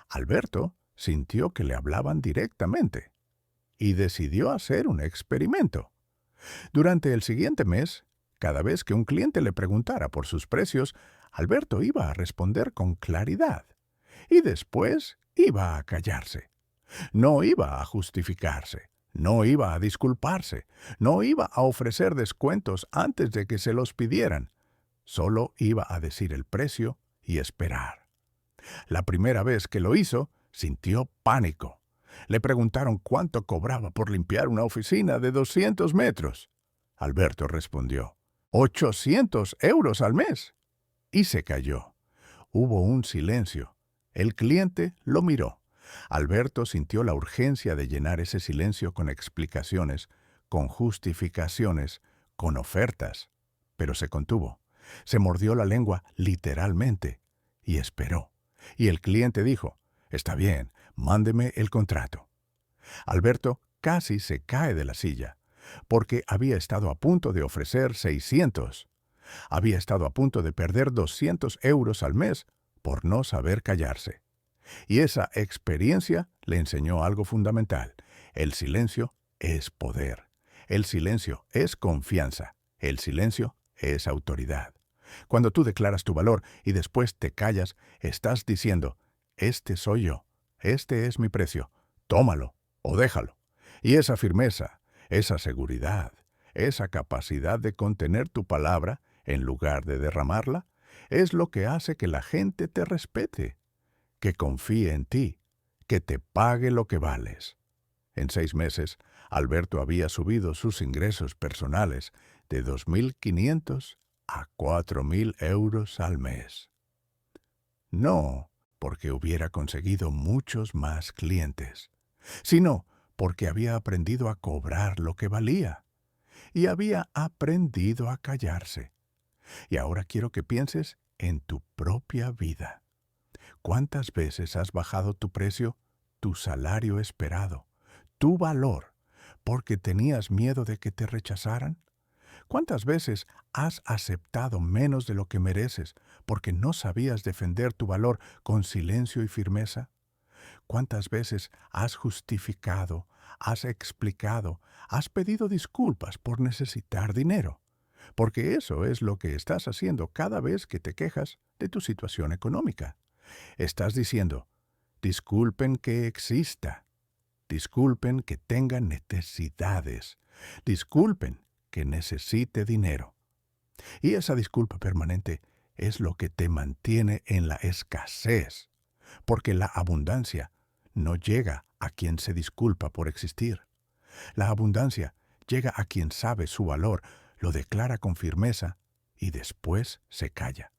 Alberto sintió que le hablaban directamente y decidió hacer un experimento. Durante el siguiente mes, cada vez que un cliente le preguntara por sus precios, Alberto iba a responder con claridad y después iba a callarse. No iba a justificarse, no iba a disculparse, no iba a ofrecer descuentos antes de que se los pidieran. Solo iba a decir el precio y esperar. La primera vez que lo hizo, sintió pánico. Le preguntaron cuánto cobraba por limpiar una oficina de 200 metros. Alberto respondió: 800 euros al mes. Y se calló. Hubo un silencio. El cliente lo miró. Alberto sintió la urgencia de llenar ese silencio con explicaciones, con justificaciones, con ofertas. pero se contuvo. Se mordió la lengua literalmente y esperó. Y el cliente dijo, «Está bien, mándeme el contrato». Alberto casi se cae de la silla, porque había estado a punto de ofrecer 600. Había estado a punto de perder 200 euros al mes por no saber callarse. Y esa experiencia le enseñó algo fundamental. El silencio es poder. El silencio es confianza. El silencio es autoridad. Cuando tú declaras tu valor y después te callas, estás diciendo, «Este soy yo, este es mi precio, tómalo o déjalo». Y esa firmeza, esa seguridad, esa capacidad de contener tu palabra en lugar de derramarla, es lo que hace que la gente te respete, que confíe en ti, que te pague lo que vales. En 6 meses, Alberto había subido sus ingresos personales de 2.500 a 4.000 euros al mes. No porque hubiera conseguido muchos más clientes, sino porque había aprendido a cobrar lo que valía y había aprendido a callarse. Y ahora quiero que pienses en tu propia vida. ¿Cuántas veces has bajado tu precio, tu salario esperado, tu valor, porque tenías miedo de que te rechazaran? ¿Cuántas veces has aceptado menos de lo que mereces porque no sabías defender tu valor con silencio y firmeza? ¿Cuántas veces has justificado, has explicado, has pedido disculpas por necesitar dinero? Porque eso es lo que estás haciendo cada vez que te quejas de tu situación económica. Estás diciendo, disculpen que exista, disculpen que tenga necesidades, disculpen que necesite dinero. Y esa disculpa permanente es lo que te mantiene en la escasez, porque la abundancia no llega a quien se disculpa por existir. La abundancia llega a quien sabe su valor, lo declara con firmeza y después se calla.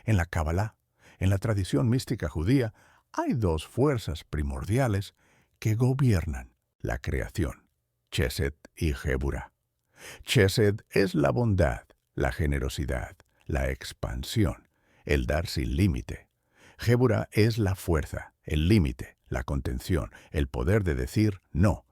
En la Kabbalah, en la tradición mística judía, hay 2 fuerzas primordiales que gobiernan la creación, Chesed y Geburah. Chesed es la bondad, la generosidad, la expansión, el dar sin límite. Geburah es la fuerza, el límite, la contención, el poder de decir no.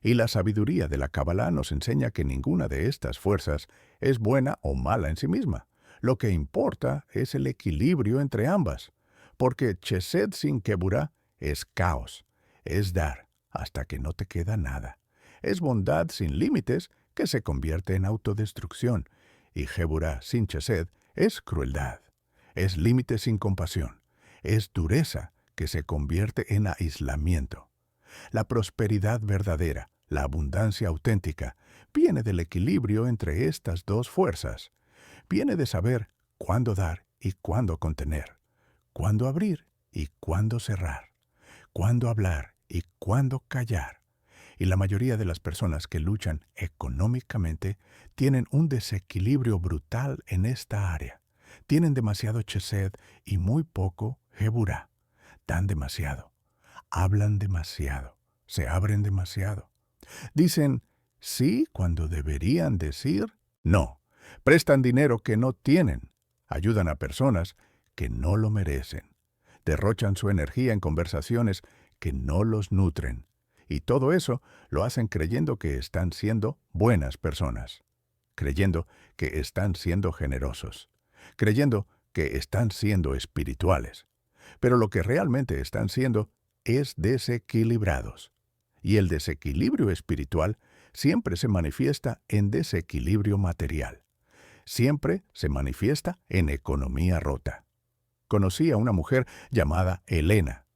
Y la sabiduría de la Kabbalah nos enseña que ninguna de estas fuerzas es buena o mala en sí misma. Lo que importa es el equilibrio entre ambas, porque Chesed sin Geburah es caos, es dar hasta que no te queda nada. Es bondad sin límites que se convierte en autodestrucción, y Geburah sin Chesed es crueldad, es límite sin compasión, es dureza que se convierte en aislamiento. La prosperidad verdadera, la abundancia auténtica, viene del equilibrio entre estas 2 fuerzas. Viene de saber cuándo dar y cuándo contener, cuándo abrir y cuándo cerrar, cuándo hablar y cuándo callar. Y la mayoría de las personas que luchan económicamente tienen un desequilibrio brutal en esta área. Tienen demasiado Chesed y muy poco Geburah. Dan demasiado. Hablan demasiado. Se abren demasiado. Dicen sí cuando deberían decir no. Prestan dinero que no tienen. Ayudan a personas que no lo merecen. Derrochan su energía en conversaciones que no los nutren. Y todo eso lo hacen creyendo que están siendo buenas personas. Creyendo que están siendo generosos. Creyendo que están siendo espirituales. Pero lo que realmente están siendo es desequilibrados. Y el desequilibrio espiritual siempre se manifiesta en desequilibrio material. Siempre se manifiesta en economía rota. Conocí a una mujer llamada Elena.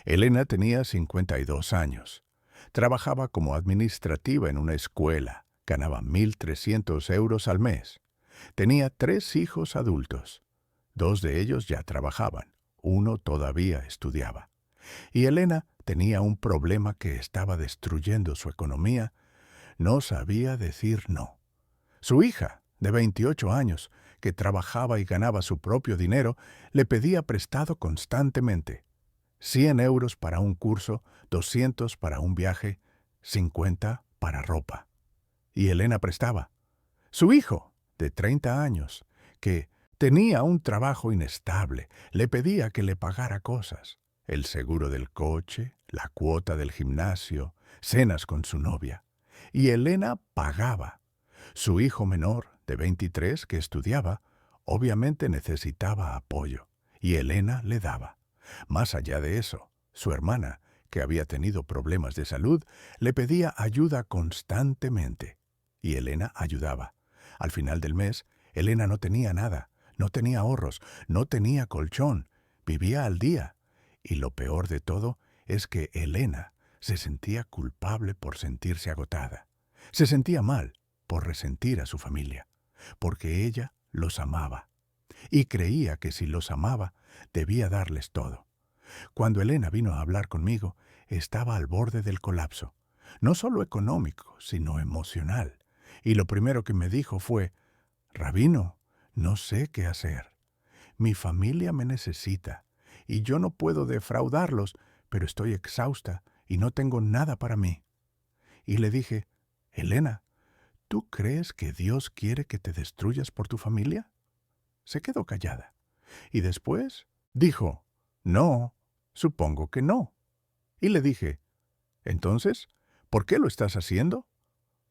Elena tenía 52 años. Trabajaba como administrativa en una escuela. Ganaba 1.300 euros al mes. Tenía 3 hijos adultos. 2 de ellos ya trabajaban. 1 todavía estudiaba. Y Elena tenía un problema que estaba destruyendo su economía. No sabía decir no. Su hija, de 28 años, que trabajaba y ganaba su propio dinero, le pedía prestado constantemente. 100 euros para un curso, 200 para un viaje, 50 para ropa. Y Elena prestaba. Su hijo, de 30 años, que tenía un trabajo inestable, le pedía que le pagara cosas, el seguro del coche, la cuota del gimnasio, cenas con su novia. Y Elena pagaba. Su hijo menor, de 23, que estudiaba, obviamente necesitaba apoyo, y Elena le daba. Más allá de eso, su hermana, que había tenido problemas de salud, le pedía ayuda constantemente, y Elena ayudaba. Al final del mes, Elena no tenía nada, no tenía ahorros, no tenía colchón, vivía al día. Y lo peor de todo es que Elena se sentía culpable por sentirse agotada. Se sentía mal por resentir a su familia, porque ella los amaba. Y creía que si los amaba, debía darles todo. Cuando Elena vino a hablar conmigo, estaba al borde del colapso, no solo económico, sino emocional. Y lo primero que me dijo fue: «Rabino, no sé qué hacer. Mi familia me necesita, y yo no puedo defraudarlos, pero estoy exhausta y no tengo nada para mí». Y le dije: «Elena, ¿tú crees que Dios quiere que te destruyas por tu familia?». Se quedó callada. Y después dijo: «No, supongo que no». Y le dije: «Entonces, ¿por qué lo estás haciendo?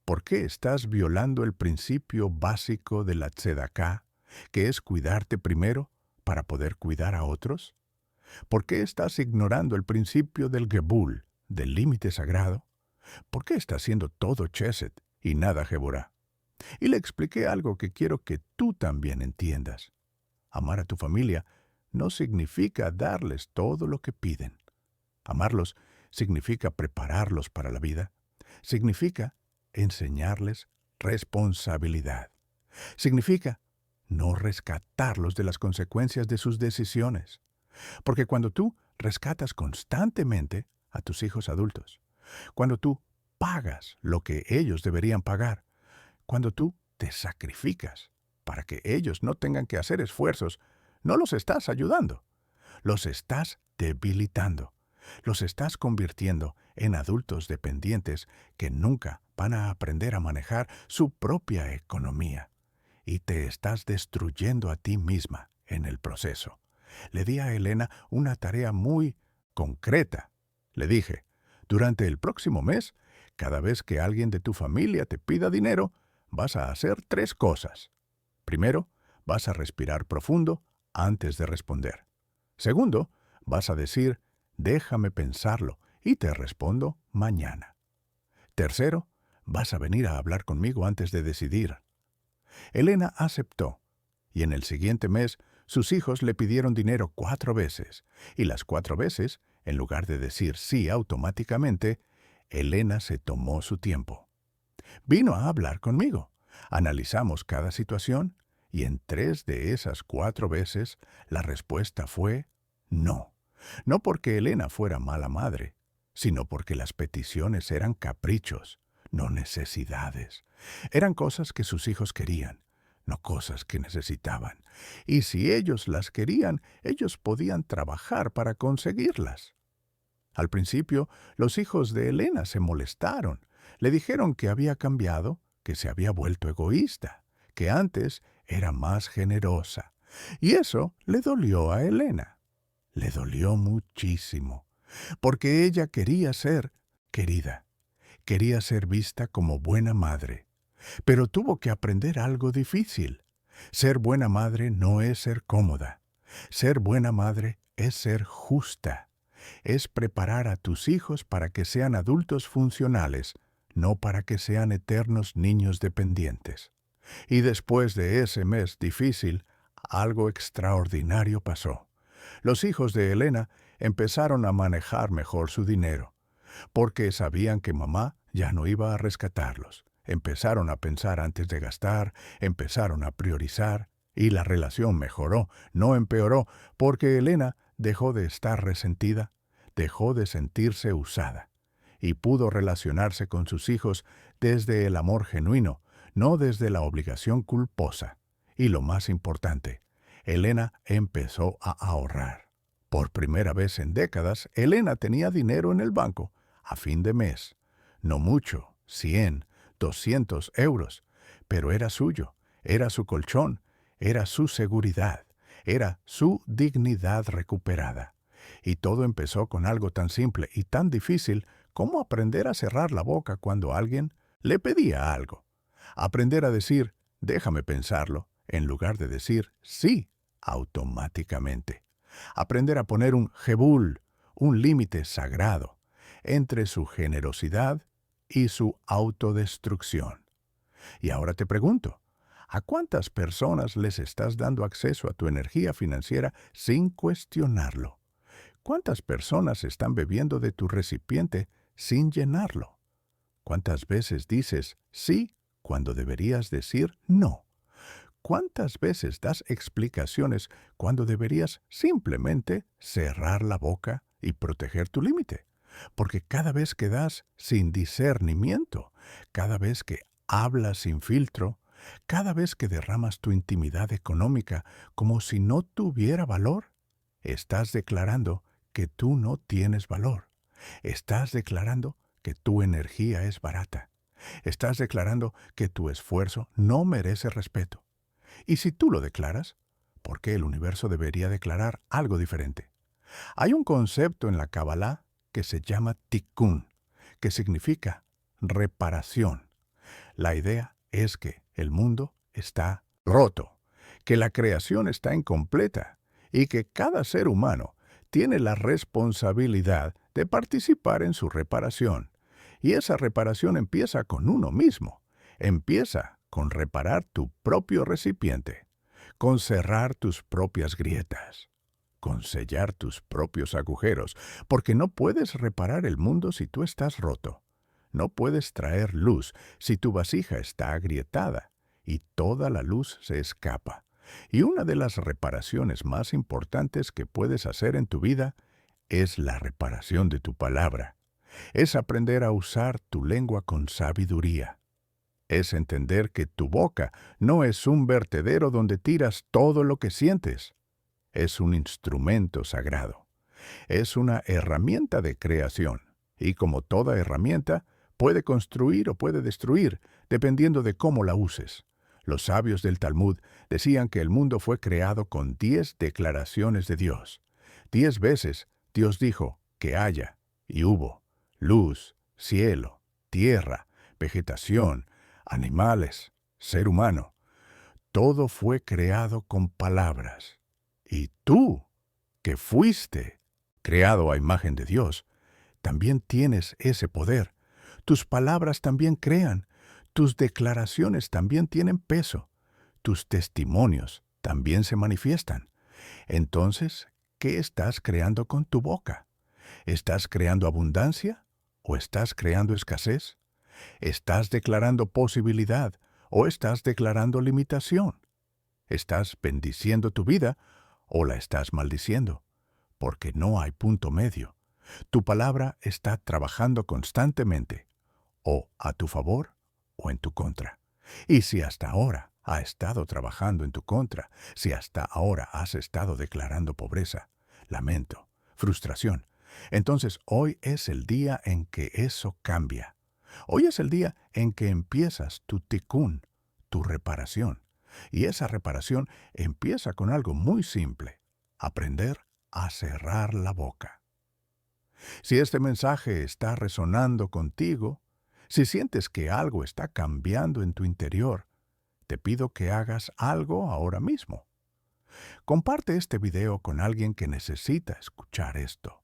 ¿Por qué estás violando el principio básico de la tzedaká, que es cuidarte primero para poder cuidar a otros? ¿Por qué estás ignorando el principio del gebul, del límite sagrado? ¿Por qué estás haciendo todo chesed y nada geburá?». Y le expliqué algo que quiero que tú también entiendas. Amar a tu familia no significa darles todo lo que piden. Amarlos significa prepararlos para la vida. Significa enseñarles responsabilidad. Significa no rescatarlos de las consecuencias de sus decisiones. Porque cuando tú rescatas constantemente a tus hijos adultos, cuando tú pagas lo que ellos deberían pagar, cuando tú te sacrificas para que ellos no tengan que hacer esfuerzos, no los estás ayudando, los estás debilitando, los estás convirtiendo en adultos dependientes que nunca van a aprender a manejar su propia economía, y te estás destruyendo a ti misma en el proceso. Le di a Elena una tarea muy concreta. Le dije: «Durante el próximo mes, cada vez que alguien de tu familia te pida dinero, vas a hacer 3 cosas. Primero, vas a respirar profundo antes de responder. Segundo, vas a decir: déjame pensarlo y te respondo mañana. Tercero, vas a venir a hablar conmigo antes de decidir». Elena aceptó, y en el siguiente mes sus hijos le pidieron dinero 4 veces, y las 4 veces, en lugar de decir sí automáticamente, Elena se tomó su tiempo. Vino a hablar conmigo. Analizamos cada situación, y en 3 de esas 4 veces la respuesta fue no. No porque Elena fuera mala madre, sino porque las peticiones eran caprichos, no necesidades. Eran cosas que sus hijos querían, no cosas que necesitaban. Y si ellos las querían, ellos podían trabajar para conseguirlas. Al principio, los hijos de Elena se molestaron. Le dijeron que había cambiado, que se había vuelto egoísta, que antes era más generosa. Y eso le dolió a Elena. Le dolió muchísimo, porque ella quería ser querida, quería ser vista como buena madre. Pero tuvo que aprender algo difícil. Ser buena madre no es ser cómoda. Ser buena madre es ser justa. Es preparar a tus hijos para que sean adultos funcionales, no para que sean eternos niños dependientes. Y después de ese mes difícil, algo extraordinario pasó. Los hijos de Elena empezaron a manejar mejor su dinero, porque sabían que mamá ya no iba a rescatarlos. Empezaron a pensar antes de gastar, empezaron a priorizar, y la relación mejoró, no empeoró, porque Elena dejó de estar resentida, dejó de sentirse usada, y pudo relacionarse con sus hijos desde el amor genuino, no desde la obligación culposa. Y lo más importante, Elena empezó a ahorrar. Por primera vez en décadas, Elena tenía dinero en el banco, a fin de mes. No mucho, 100, 200 euros, pero era suyo. Era su colchón, era su seguridad, era su dignidad recuperada. Y todo empezó con algo tan simple y tan difícil como aprender a cerrar la boca cuando alguien le pedía algo. Aprender a decir, déjame pensarlo, en lugar de decir sí automáticamente. Aprender a poner un jebul, un límite sagrado, entre su generosidad y su autodestrucción. Y ahora te pregunto, ¿a cuántas personas les estás dando acceso a tu energía financiera sin cuestionarlo? ¿Cuántas personas están bebiendo de tu recipiente sin llenarlo? ¿Cuántas veces dices sí cuando deberías decir no? ¿Cuántas veces das explicaciones cuando deberías simplemente cerrar la boca y proteger tu límite? Porque cada vez que das sin discernimiento, cada vez que hablas sin filtro, cada vez que derramas tu intimidad económica como si no tuviera valor, estás declarando que tú no tienes valor. Estás declarando que tu energía es barata. Estás declarando que tu esfuerzo no merece respeto. Y si tú lo declaras, ¿por qué el universo debería declarar algo diferente? Hay un concepto en la Kabbalah que se llama tikkun, que significa reparación. La idea es que el mundo está roto, que la creación está incompleta y que cada ser humano tiene la responsabilidad de participar en su reparación. Y esa reparación empieza con uno mismo. Empieza con reparar tu propio recipiente, con cerrar tus propias grietas, con sellar tus propios agujeros, porque no puedes reparar el mundo si tú estás roto. No puedes traer luz si tu vasija está agrietada y toda la luz se escapa. Y una de las reparaciones más importantes que puedes hacer en tu vida es la reparación de tu palabra. Es aprender a usar tu lengua con sabiduría. Es entender que tu boca no es un vertedero donde tiras todo lo que sientes. Es un instrumento sagrado. Es una herramienta de creación. Y como toda herramienta, puede construir o puede destruir, dependiendo de cómo la uses. Los sabios del Talmud decían que el mundo fue creado con 10 declaraciones de Dios. 10 veces Dios dijo que haya, y hubo, luz, cielo, tierra, vegetación, animales, ser humano. Todo fue creado con palabras. Y tú, que fuiste creado a imagen de Dios, también tienes ese poder. Tus palabras también crean. Tus declaraciones también tienen peso. Tus testimonios también se manifiestan. Entonces, ¿qué estás creando con tu boca? ¿Estás creando abundancia o estás creando escasez? ¿Estás declarando posibilidad o estás declarando limitación? ¿Estás bendiciendo tu vida o la estás maldiciendo? Porque no hay punto medio. Tu palabra está trabajando constantemente, o a tu favor o en tu contra. Y si hasta ahora ha estado trabajando en tu contra, si hasta ahora has estado declarando pobreza, lamento, frustración, entonces hoy es el día en que eso cambia. Hoy es el día en que empiezas tu tikkun, tu reparación. Y esa reparación empieza con algo muy simple: aprender a cerrar la boca. Si este mensaje está resonando contigo, si sientes que algo está cambiando en tu interior, te pido que hagas algo ahora mismo. Comparte este video con alguien que necesita escuchar esto,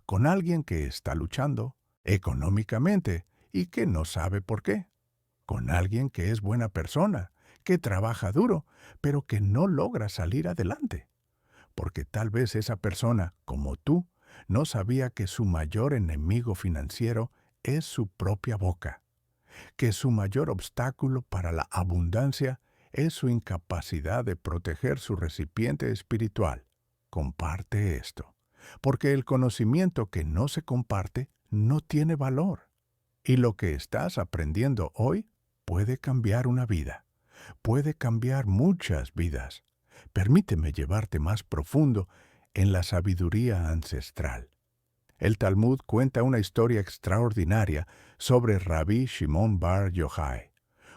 con alguien que está luchando económicamente y que no sabe por qué, con alguien que es buena persona, que trabaja duro, pero que no logra salir adelante, porque tal vez esa persona, como tú, no sabía que su mayor enemigo financiero es su propia boca, que su mayor obstáculo para la abundancia es su incapacidad de proteger su recipiente espiritual. Comparte esto, porque el conocimiento que no se comparte no tiene valor. Y lo que estás aprendiendo hoy puede cambiar una vida, puede cambiar muchas vidas. Permíteme llevarte más profundo en la sabiduría ancestral. El Talmud cuenta una historia extraordinaria sobre Rabbi Shimon Bar Yochai,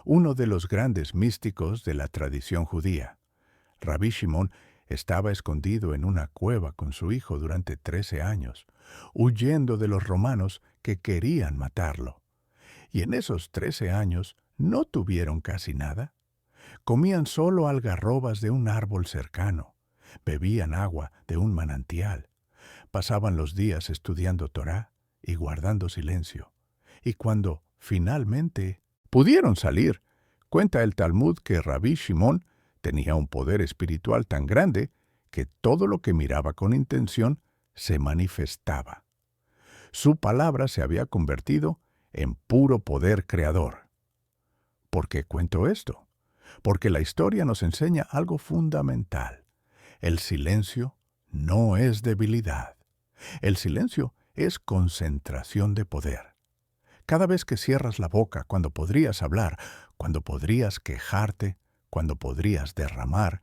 uno de los grandes místicos de la tradición judía. Rabí Shimon estaba escondido en una cueva con su hijo durante 13 años, huyendo de los romanos que querían matarlo. Y en esos 13 años no tuvieron casi nada. Comían solo algarrobas de un árbol cercano, bebían agua de un manantial, pasaban los días estudiando Torá y guardando silencio. Y cuando finalmente pudieron salir, cuenta el Talmud que Rabí Shimon tenía un poder espiritual tan grande que todo lo que miraba con intención se manifestaba. Su palabra se había convertido en puro poder creador. ¿Por qué cuento esto? Porque la historia nos enseña algo fundamental. El silencio no es debilidad. El silencio es concentración de poder. Cada vez que cierras la boca cuando podrías hablar, cuando podrías quejarte, cuando podrías derramar,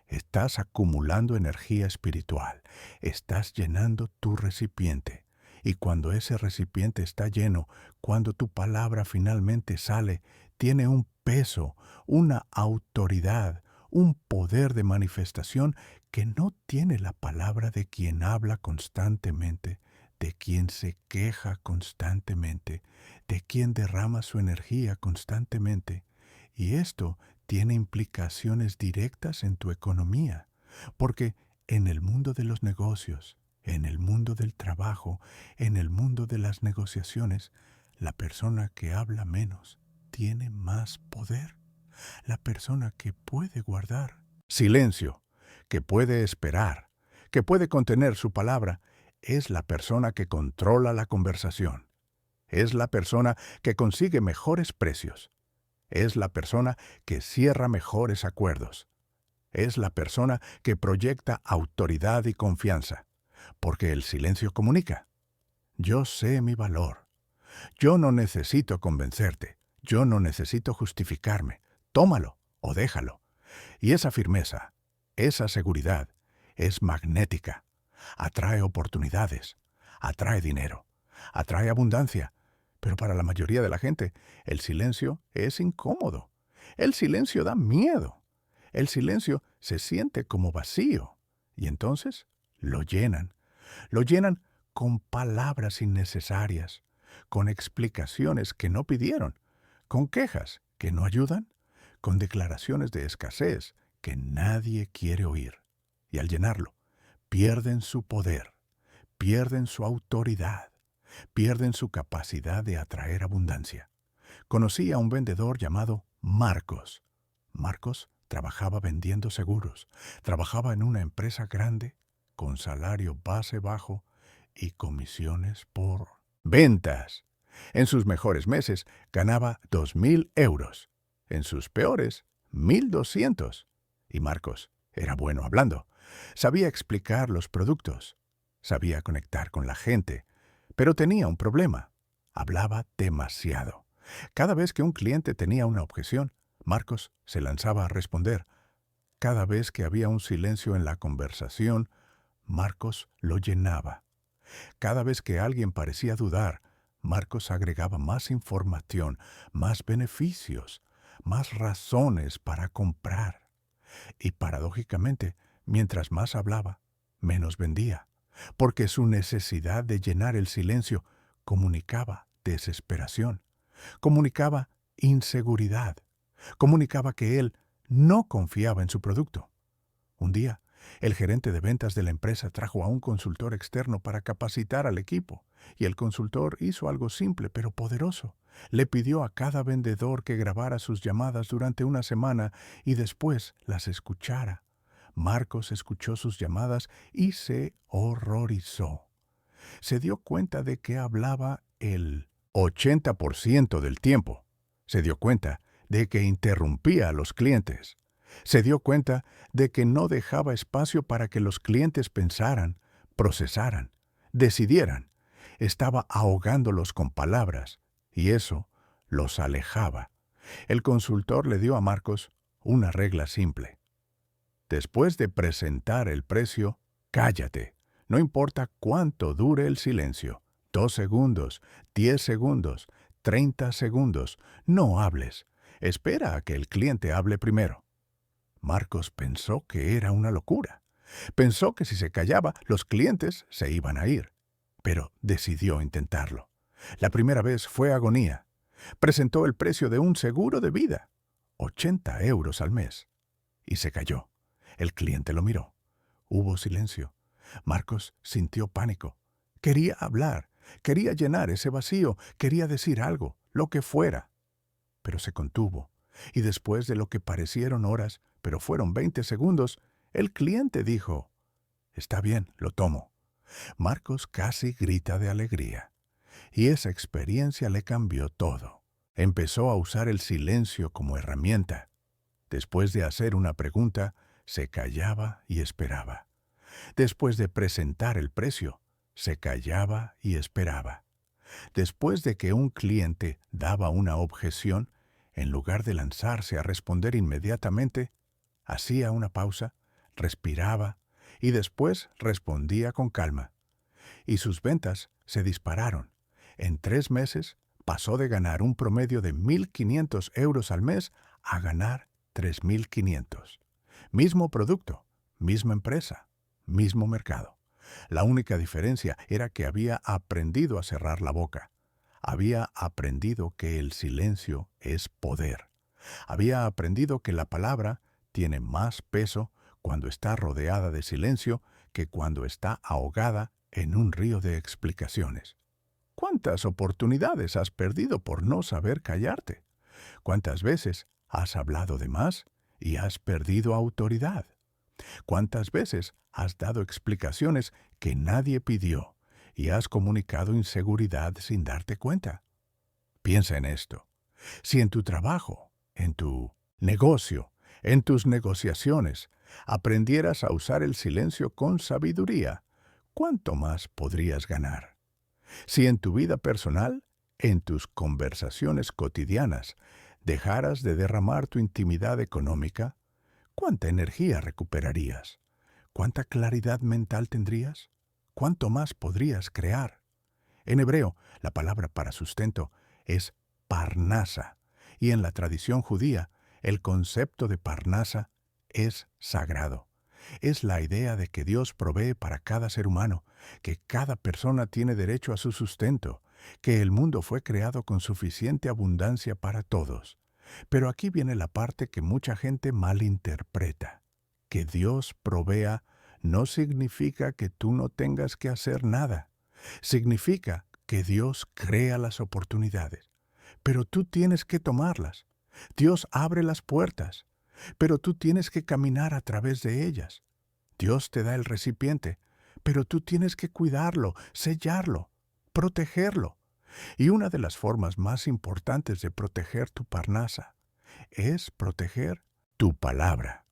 estás acumulando energía espiritual, estás llenando tu recipiente. Y cuando ese recipiente está lleno, cuando tu palabra finalmente sale, tiene un peso, una autoridad, un poder de manifestación que no tiene la palabra de quien habla constantemente, de quien se queja constantemente, de quien derrama su energía constantemente. Y esto tiene implicaciones directas en tu economía, porque en el mundo de los negocios, en el mundo del trabajo, en el mundo de las negociaciones, la persona que habla menos tiene más poder. La persona que puede guardar silencio, que puede esperar, que puede contener su palabra, es la persona que controla la conversación. Es la persona que consigue mejores precios. Es la persona que cierra mejores acuerdos. Es la persona que proyecta autoridad y confianza, porque el silencio comunica. Yo sé mi valor. Yo no necesito convencerte. Yo no necesito justificarme. Tómalo o déjalo. Y esa firmeza, esa seguridad, es magnética. Atrae oportunidades, atrae dinero, atrae abundancia. Pero para la mayoría de la gente, el silencio es incómodo. El silencio da miedo. El silencio se siente como vacío. Y entonces lo llenan. Lo llenan con palabras innecesarias, con explicaciones que no pidieron, con quejas que no ayudan, con declaraciones de escasez que nadie quiere oír. Y al llenarlo, pierden su poder, pierden su autoridad, pierden su capacidad de atraer abundancia. Conocí a un vendedor llamado Marcos. Marcos trabajaba vendiendo seguros, trabajaba en una empresa grande, con salario base bajo y comisiones por ventas. En sus mejores meses ganaba 2.000 euros, en sus peores 1.200. Y Marcos era bueno hablando, sabía explicar los productos, sabía conectar con la gente, pero tenía un problema. Hablaba demasiado. Cada vez que un cliente tenía una objeción, Marcos se lanzaba a responder. Cada vez que había un silencio en la conversación, Marcos lo llenaba. Cada vez que alguien parecía dudar, Marcos agregaba más información, más beneficios, más razones para comprar. Y paradójicamente, mientras más hablaba, menos vendía, porque su necesidad de llenar el silencio comunicaba desesperación, comunicaba inseguridad, comunicaba que él no confiaba en su producto. Un día, el gerente de ventas de la empresa trajo a un consultor externo para capacitar al equipo, y el consultor hizo algo simple pero poderoso. Le pidió a cada vendedor que grabara sus llamadas durante una semana y después las escuchara. Marcos escuchó sus llamadas y se horrorizó. Se dio cuenta de que hablaba el 80% del tiempo. Se dio cuenta de que interrumpía a los clientes. Se dio cuenta de que no dejaba espacio para que los clientes pensaran, procesaran, decidieran. Estaba ahogándolos con palabras, y eso los alejaba. El consultor le dio a Marcos una regla simple. Después de presentar el precio, cállate. No importa cuánto dure el silencio. 2 segundos, 10 segundos, 30 segundos. No hables. Espera a que el cliente hable primero. Marcos pensó que era una locura. Pensó que si se callaba, los clientes se iban a ir. Pero decidió intentarlo. La primera vez fue agonía. Presentó el precio de un seguro de vida, 80 euros al mes. Y se calló. El cliente lo miró. Hubo silencio. Marcos sintió pánico. Quería hablar, quería llenar ese vacío, quería decir algo, lo que fuera. Pero se contuvo, y después de lo que parecieron horas, pero fueron 20 segundos, el cliente dijo: «Está bien, lo tomo». Marcos casi grita de alegría. Y esa experiencia le cambió todo. Empezó a usar el silencio como herramienta. Después de hacer una pregunta, se callaba y esperaba. Después de presentar el precio, se callaba y esperaba. Después de que un cliente daba una objeción, en lugar de lanzarse a responder inmediatamente, hacía una pausa, respiraba y después respondía con calma. Y sus ventas se dispararon. En 3 meses pasó de ganar un promedio de 1.500 euros al mes a ganar 3.500. Mismo producto, misma empresa, mismo mercado. La única diferencia era que había aprendido a cerrar la boca. Había aprendido que el silencio es poder. Había aprendido que la palabra tiene más peso cuando está rodeada de silencio que cuando está ahogada en un río de explicaciones. ¿Cuántas oportunidades has perdido por no saber callarte? ¿Cuántas veces has hablado de más y has perdido autoridad? ¿Cuántas veces has dado explicaciones que nadie pidió y has comunicado inseguridad sin darte cuenta? Piensa en esto. Si en tu trabajo, en tu negocio, en tus negociaciones, aprendieras a usar el silencio con sabiduría, ¿cuánto más podrías ganar? Si en tu vida personal, en tus conversaciones cotidianas, dejaras de derramar tu intimidad económica, ¿cuánta energía recuperarías? ¿Cuánta claridad mental tendrías? ¿Cuánto más podrías crear? En hebreo, la palabra para sustento es parnasa, y en la tradición judía, el concepto de parnasa es sagrado. Es la idea de que Dios provee para cada ser humano, que cada persona tiene derecho a su sustento, que el mundo fue creado con suficiente abundancia para todos. Pero aquí viene la parte que mucha gente malinterpreta. Que Dios provea no significa que tú no tengas que hacer nada. Significa que Dios crea las oportunidades, pero tú tienes que tomarlas. Dios abre las puertas, pero tú tienes que caminar a través de ellas. Dios te da el recipiente, pero tú tienes que cuidarlo, sellarlo, protegerlo. Y una de las formas más importantes de proteger tu parnasa es proteger tu palabra.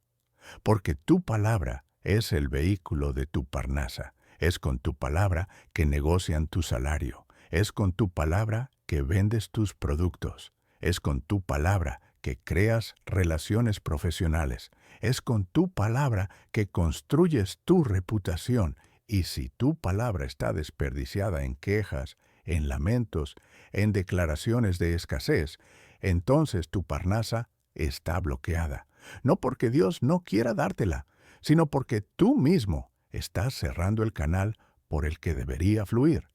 Porque tu palabra es el vehículo de tu parnasa. Es con tu palabra que negocian tu salario. Es con tu palabra que vendes tus productos. Es con tu palabra que creas relaciones profesionales. Es con tu palabra que construyes tu reputación. Y si tu palabra está desperdiciada en quejas, en lamentos, en declaraciones de escasez, entonces tu parnasa está bloqueada. No porque Dios no quiera dártela, sino porque tú mismo estás cerrando el canal por el que debería fluir.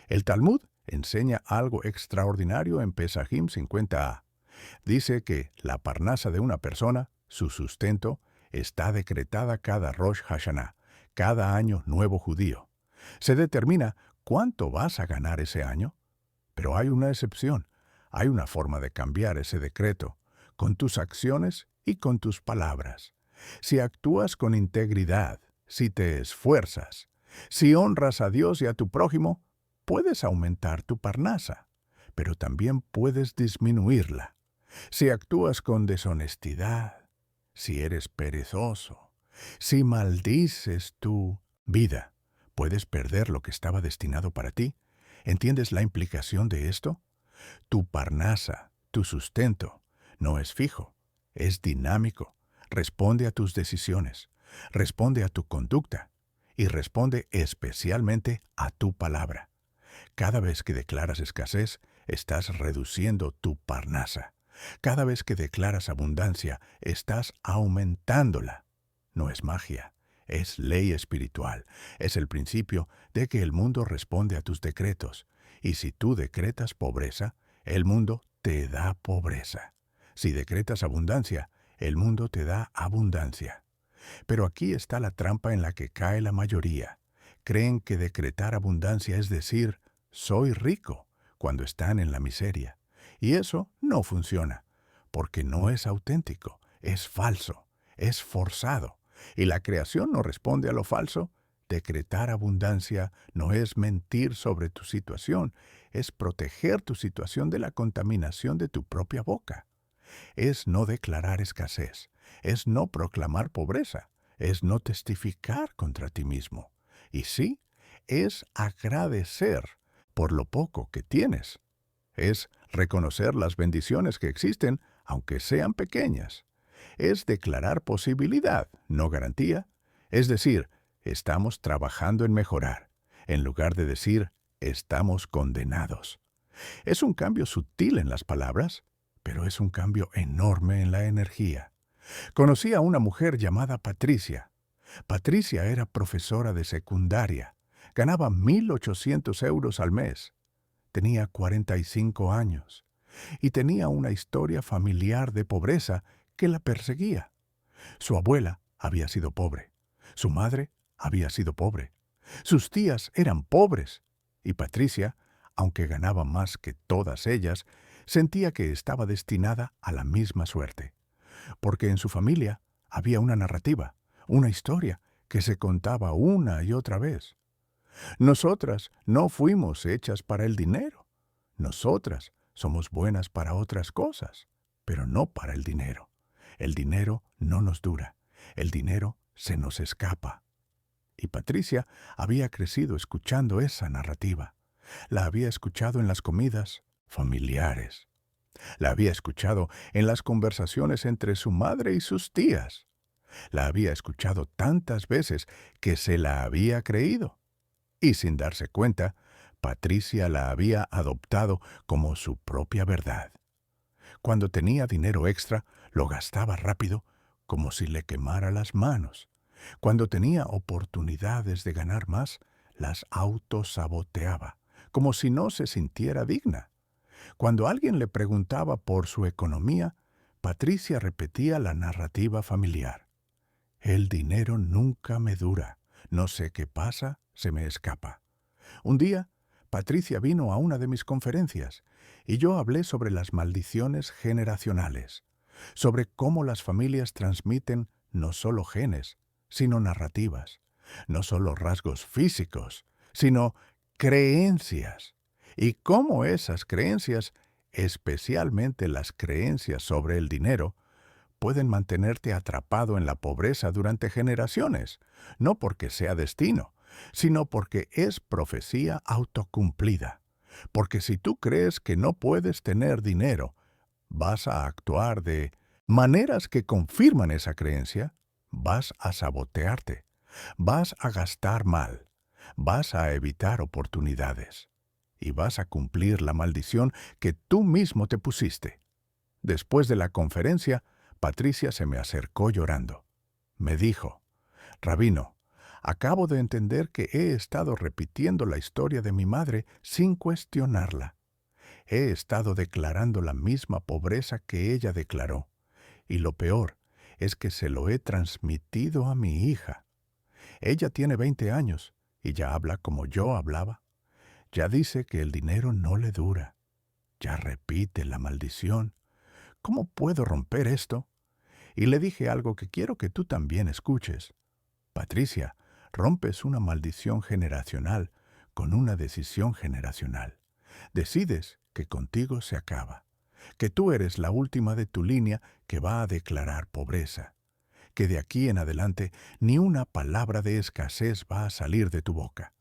El Talmud enseña algo extraordinario en Pesajim 50a. Dice que la parnasa de una persona, su sustento, está decretada cada Rosh Hashanah, cada año nuevo judío. Se determina cuánto vas a ganar ese año. Pero hay una excepción. Hay una forma de cambiar ese decreto, con tus acciones y con tus palabras. Si actúas con integridad, si te esfuerzas, si honras a Dios y a tu prójimo, puedes aumentar tu parnasa, pero también puedes disminuirla. Si actúas con deshonestidad, si eres perezoso, si maldices tu vida, puedes perder lo que estaba destinado para ti. ¿Entiendes la implicación de esto? Tu parnasa, tu sustento, no es fijo, es dinámico. Responde a tus decisiones, responde a tu conducta y responde especialmente a tu palabra. Cada vez que declaras escasez, estás reduciendo tu parnasa. Cada vez que declaras abundancia, estás aumentándola. No es magia, es ley espiritual. Es el principio de que el mundo responde a tus decretos. Y si tú decretas pobreza, el mundo te da pobreza. Si decretas abundancia, el mundo te da abundancia. Pero aquí está la trampa en la que cae la mayoría. Creen que decretar abundancia es decir, soy rico, cuando están en la miseria. Y eso no funciona, porque no es auténtico, es falso, es forzado. Y la creación no responde a lo falso. Decretar abundancia no es mentir sobre tu situación, es proteger tu situación de la contaminación de tu propia boca. Es no declarar escasez, es no proclamar pobreza, es no testificar contra ti mismo. Y sí, es agradecer por lo poco que tienes. Es reconocer las bendiciones que existen, aunque sean pequeñas. Es declarar posibilidad, no garantía. Es decir, estamos trabajando en mejorar, en lugar de decir, estamos condenados. Es un cambio sutil en las palabras, pero es un cambio enorme en la energía. Conocí a una mujer llamada Patricia. Patricia era profesora de secundaria. Ganaba 1.800 euros al mes. Tenía 45 años y tenía una historia familiar de pobreza que la perseguía. Su abuela había sido pobre. Su madre había sido pobre. Sus tías eran pobres. Y Patricia, aunque ganaba más que todas ellas, sentía que estaba destinada a la misma suerte. Porque en su familia había una narrativa, una historia que se contaba una y otra vez. Nosotras no fuimos hechas para el dinero. Nosotras somos buenas para otras cosas, pero no para el dinero. El dinero no nos dura. El dinero se nos escapa. Y Patricia había crecido escuchando esa narrativa. La había escuchado en las comidas familiares. La había escuchado en las conversaciones entre su madre y sus tías. La había escuchado tantas veces que se la había creído. Y sin darse cuenta, Patricia la había adoptado como su propia verdad. Cuando tenía dinero extra, lo gastaba rápido, como si le quemara las manos. Cuando tenía oportunidades de ganar más, las autosaboteaba, como si no se sintiera digna. Cuando alguien le preguntaba por su economía, Patricia repetía la narrativa familiar. El dinero nunca me dura. No sé qué pasa, se me escapa. Un día, Patricia vino a una de mis conferencias y yo hablé sobre las maldiciones generacionales, sobre cómo las familias transmiten no solo genes, sino narrativas, no solo rasgos físicos, sino creencias, y cómo esas creencias, especialmente las creencias sobre el dinero, pueden mantenerte atrapado en la pobreza durante generaciones, no porque sea destino, sino porque es profecía autocumplida. Porque si tú crees que no puedes tener dinero, vas a actuar de maneras que confirman esa creencia, vas a sabotearte, vas a gastar mal, vas a evitar oportunidades y vas a cumplir la maldición que tú mismo te pusiste. Después de la conferencia, Patricia se me acercó llorando. Me dijo, Rabino, acabo de entender que he estado repitiendo la historia de mi madre sin cuestionarla. He estado declarando la misma pobreza que ella declaró. Y lo peor es que se lo he transmitido a mi hija. Ella tiene 20 años y ya habla como yo hablaba. Ya dice que el dinero no le dura. Ya repite la maldición. ¿Cómo puedo romper esto? Y le dije algo que quiero que tú también escuches. Patricia, rompes una maldición generacional con una decisión generacional. Decides que contigo se acaba, que tú eres la última de tu línea que va a declarar pobreza, que de aquí en adelante ni una palabra de escasez va a salir de tu boca,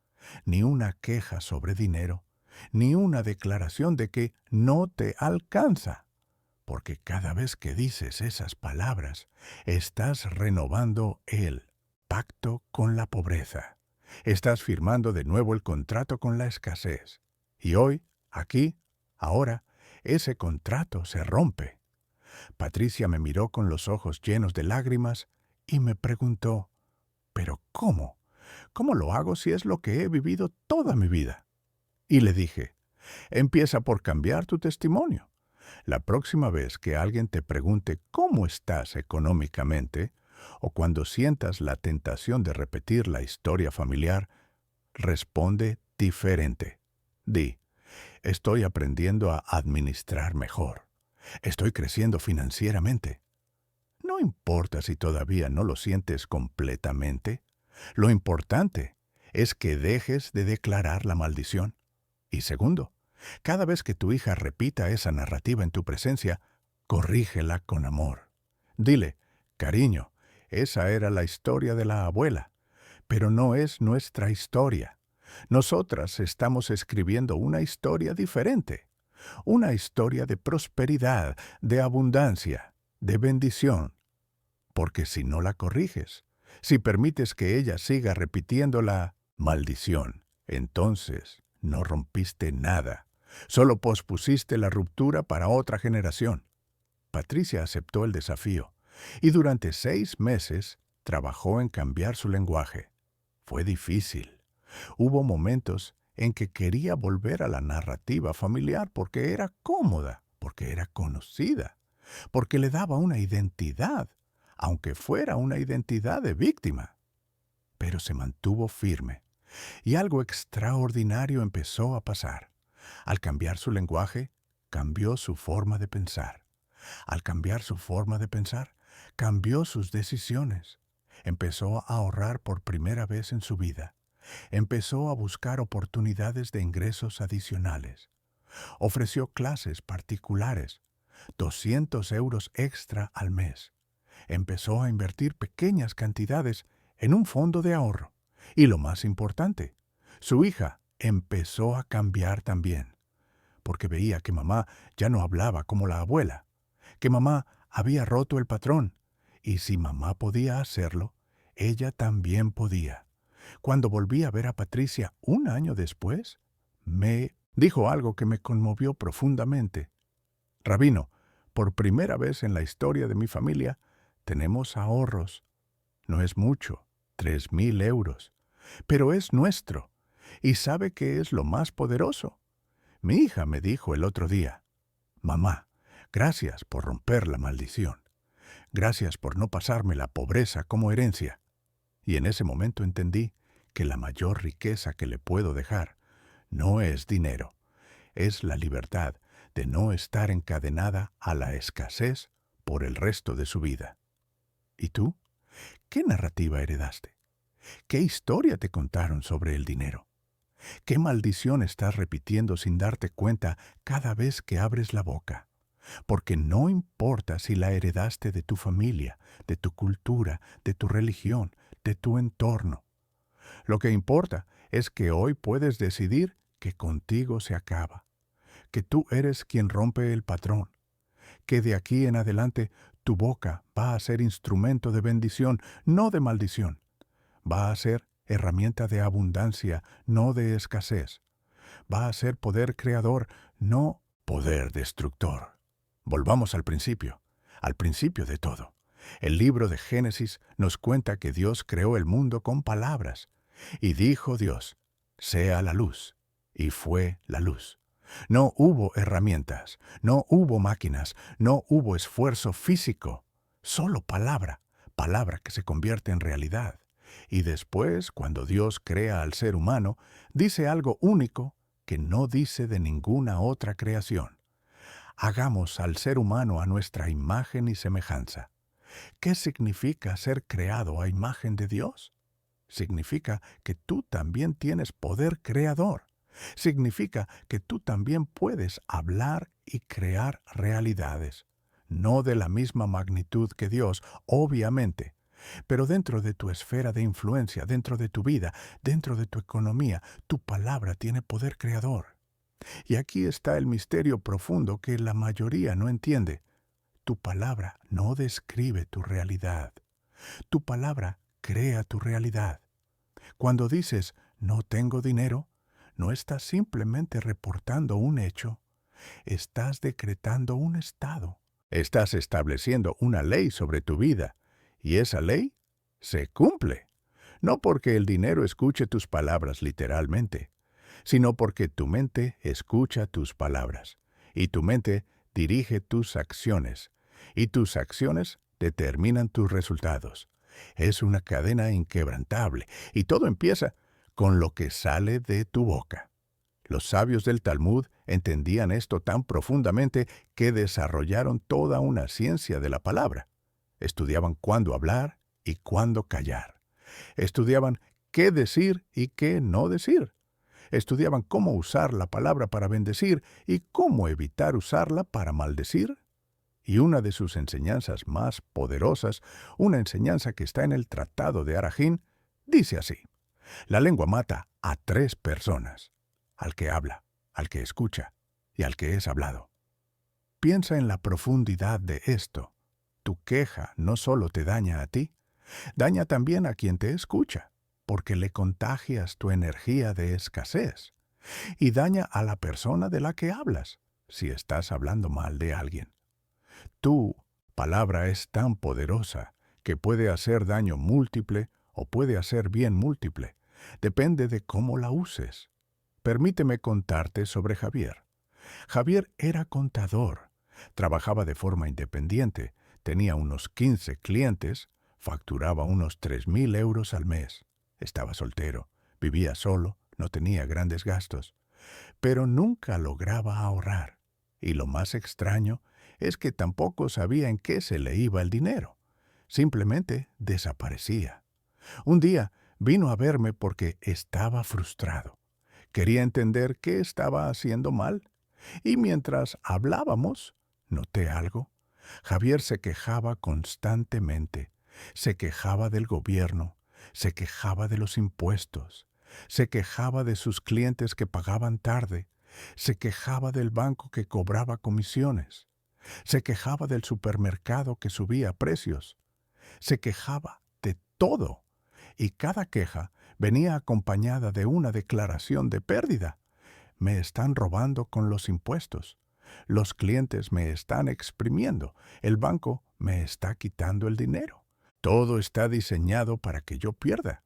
ni una queja sobre dinero, ni una declaración de que no te alcanza. Porque cada vez que dices esas palabras, estás renovando el pacto con la pobreza. Estás firmando de nuevo el contrato con la escasez. Y hoy, aquí, ahora, ese contrato se rompe. Patricia me miró con los ojos llenos de lágrimas y me preguntó, ¿pero cómo? ¿Cómo lo hago si es lo que he vivido toda mi vida? Y le dije, empieza por cambiar tu testimonio. La próxima vez que alguien te pregunte cómo estás económicamente, o cuando sientas la tentación de repetir la historia familiar, responde diferente. Di, estoy aprendiendo a administrar mejor. Estoy creciendo financieramente. No importa si todavía no lo sientes completamente. Lo importante es que dejes de declarar la maldición. Y segundo, cada vez que tu hija repita esa narrativa en tu presencia, corrígela con amor. Dile, cariño, esa era la historia de la abuela, pero no es nuestra historia. Nosotras estamos escribiendo una historia diferente, una historia de prosperidad, de abundancia, de bendición. Porque si no la corriges, si permites que ella siga repitiendo la maldición, entonces no rompiste nada, solo pospusiste la ruptura para otra generación. Patricia aceptó el desafío y durante 6 meses trabajó en cambiar su lenguaje. Fue difícil. Hubo momentos en que quería volver a la narrativa familiar porque era cómoda, porque era conocida, porque le daba una identidad, aunque fuera una identidad de víctima. Pero se mantuvo firme y algo extraordinario empezó a pasar. Al cambiar su lenguaje, cambió su forma de pensar. Al cambiar su forma de pensar, cambió sus decisiones. Empezó a ahorrar por primera vez en su vida. Empezó a buscar oportunidades de ingresos adicionales. Ofreció clases particulares, 200 euros extra al mes. Empezó a invertir pequeñas cantidades en un fondo de ahorro. Y lo más importante, su hija empezó a cambiar también, porque veía que mamá ya no hablaba como la abuela, que mamá había roto el patrón, y si mamá podía hacerlo, ella también podía. Cuando volví a ver a Patricia un año después, me dijo algo que me conmovió profundamente. Rabino, por primera vez en la historia de mi familia, tenemos ahorros. No es mucho, 3.000 euros, pero es nuestro. ¿Y sabe qué es lo más poderoso? Mi hija me dijo el otro día, mamá, gracias por romper la maldición. Gracias por no pasarme la pobreza como herencia. Y en ese momento entendí que la mayor riqueza que le puedo dejar no es dinero, es la libertad de no estar encadenada a la escasez por el resto de su vida. ¿Y tú? ¿Qué narrativa heredaste? ¿Qué historia te contaron sobre el dinero? ¿Qué maldición estás repitiendo sin darte cuenta cada vez que abres la boca? Porque no importa si la heredaste de tu familia, de tu cultura, de tu religión, de tu entorno. Lo que importa es que hoy puedes decidir que contigo se acaba, que tú eres quien rompe el patrón, que de aquí en adelante tu boca va a ser instrumento de bendición, no de maldición. Va a ser herramienta de abundancia, no de escasez. Va a ser poder creador, no poder destructor. Volvamos al principio de todo. El libro de Génesis nos cuenta que Dios creó el mundo con palabras. Y dijo Dios, sea la luz. Y fue la luz. No hubo herramientas, no hubo máquinas, no hubo esfuerzo físico. Solo palabra, palabra que se convierte en realidad. Y después, cuando Dios crea al ser humano, dice algo único que no dice de ninguna otra creación. Hagamos al ser humano a nuestra imagen y semejanza. ¿Qué significa ser creado a imagen de Dios? Significa que tú también tienes poder creador. Significa que tú también puedes hablar y crear realidades. No de la misma magnitud que Dios, obviamente, pero dentro de tu esfera de influencia, dentro de tu vida, dentro de tu economía, tu palabra tiene poder creador. Y aquí está el misterio profundo que la mayoría no entiende. Tu palabra no describe tu realidad. Tu palabra crea tu realidad. Cuando dices, no tengo dinero, no estás simplemente reportando un hecho, estás decretando un estado, Estás estableciendo una ley sobre tu vida y esa ley se cumple. No porque el dinero escuche tus palabras literalmente, sino porque tu mente escucha tus palabras y tu mente dirige tus acciones y tus acciones determinan tus resultados. Es una cadena inquebrantable y todo empieza con lo que sale de tu boca. Los sabios del Talmud entendían esto tan profundamente que desarrollaron toda una ciencia de la palabra. Estudiaban cuándo hablar y cuándo callar. Estudiaban qué decir y qué no decir. Estudiaban cómo usar la palabra para bendecir y cómo evitar usarla para maldecir. Y una de sus enseñanzas más poderosas, una enseñanza que está en el Tratado de Arajín, dice así: la lengua mata a 3 personas, al que habla, al que escucha y al que es hablado. Piensa en la profundidad de esto. Tu queja no solo te daña a ti, daña también a quien te escucha, porque le contagias tu energía de escasez, y daña a la persona de la que hablas, si estás hablando mal de alguien. Tu palabra es tan poderosa que puede hacer daño múltiple o puede hacer bien múltiple. Depende de cómo la uses. Permíteme contarte sobre Javier. Javier era contador. Trabajaba de forma independiente. Tenía unos 15 clientes. Facturaba unos 3,000 euros al mes. Estaba soltero. Vivía solo. No tenía grandes gastos. Pero nunca lograba ahorrar. Y lo más extraño es que tampoco sabía en qué se le iba el dinero. Simplemente desaparecía. Un día vino a verme porque estaba frustrado. Quería entender qué estaba haciendo mal. Y mientras hablábamos, noté algo. Javier se quejaba constantemente. Se quejaba del gobierno. Se quejaba de los impuestos. Se quejaba de sus clientes que pagaban tarde. Se quejaba del banco que cobraba comisiones. Se quejaba del supermercado que subía precios. Se quejaba de todo. Y cada queja venía acompañada de una declaración de pérdida. Me están robando con los impuestos. Los clientes me están exprimiendo. El banco me está quitando el dinero. Todo está diseñado para que yo pierda.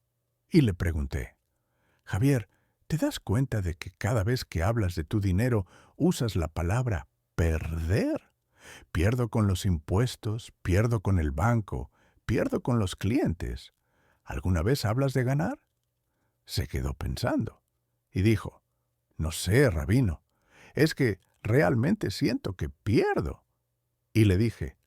Y le pregunté: Javier, ¿te das cuenta de que cada vez que hablas de tu dinero usas la palabra perder? Pierdo con los impuestos, pierdo con el banco, pierdo con los clientes. ¿Alguna vez hablas de ganar? Se quedó pensando y dijo: no sé, rabino, es que realmente siento que pierdo. Y le dije: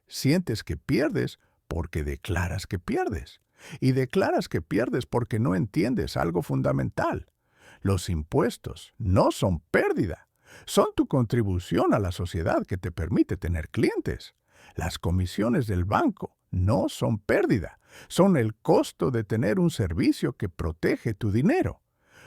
sientes que pierdes porque declaras que pierdes. Y declaras que pierdes porque no entiendes algo fundamental. Los impuestos no son pérdida. Son tu contribución a la sociedad que te permite tener clientes. Las comisiones del banco no son pérdida. Son el costo de tener un servicio que protege tu dinero.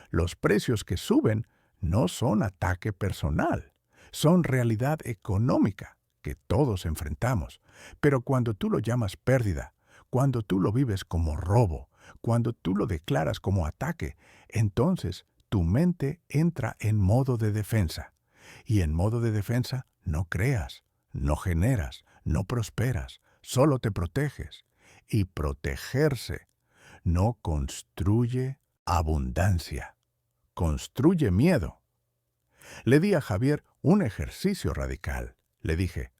Los precios que suben no son ataque personal. Son realidad económica que todos enfrentamos. Pero cuando tú lo llamas pérdida, cuando tú lo vives como robo, cuando tú lo declaras como ataque, entonces tu mente entra en modo de defensa. Y en modo de defensa no creas, no generas, no prosperas, solo te proteges. Y protegerse no construye abundancia, construye miedo. Le di a Javier un ejercicio radical. Le dije: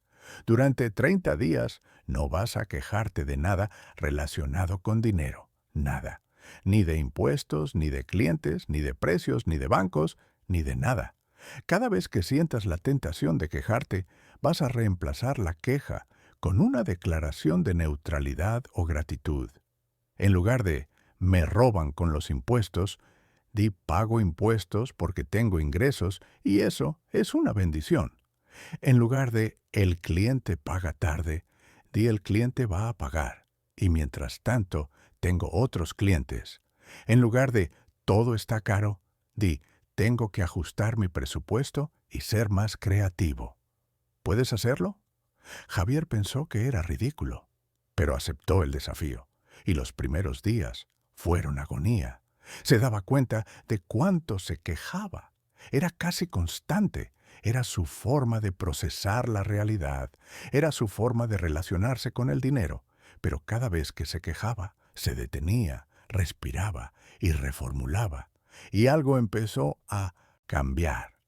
durante 30 días no vas a quejarte de nada relacionado con dinero, nada. Ni de impuestos, ni de clientes, ni de precios, ni de bancos, ni de nada. Cada vez que sientas la tentación de quejarte, vas a reemplazar la queja con una declaración de neutralidad o gratitud. En lugar de me roban con los impuestos, di pago impuestos porque tengo ingresos y eso es una bendición. En lugar de el cliente paga tarde, di el cliente va a pagar y mientras tanto tengo otros clientes. En lugar de todo está caro, di tengo que ajustar mi presupuesto y ser más creativo. ¿Puedes hacerlo? Javier pensó que era ridículo, pero aceptó el desafío, y los primeros días fueron agonía. Se daba cuenta de cuánto se quejaba. Era casi constante, Era su forma de procesar la realidad, era su forma de relacionarse con el dinero, pero cada vez que se quejaba, se detenía, respiraba y reformulaba, y algo empezó a cambiar.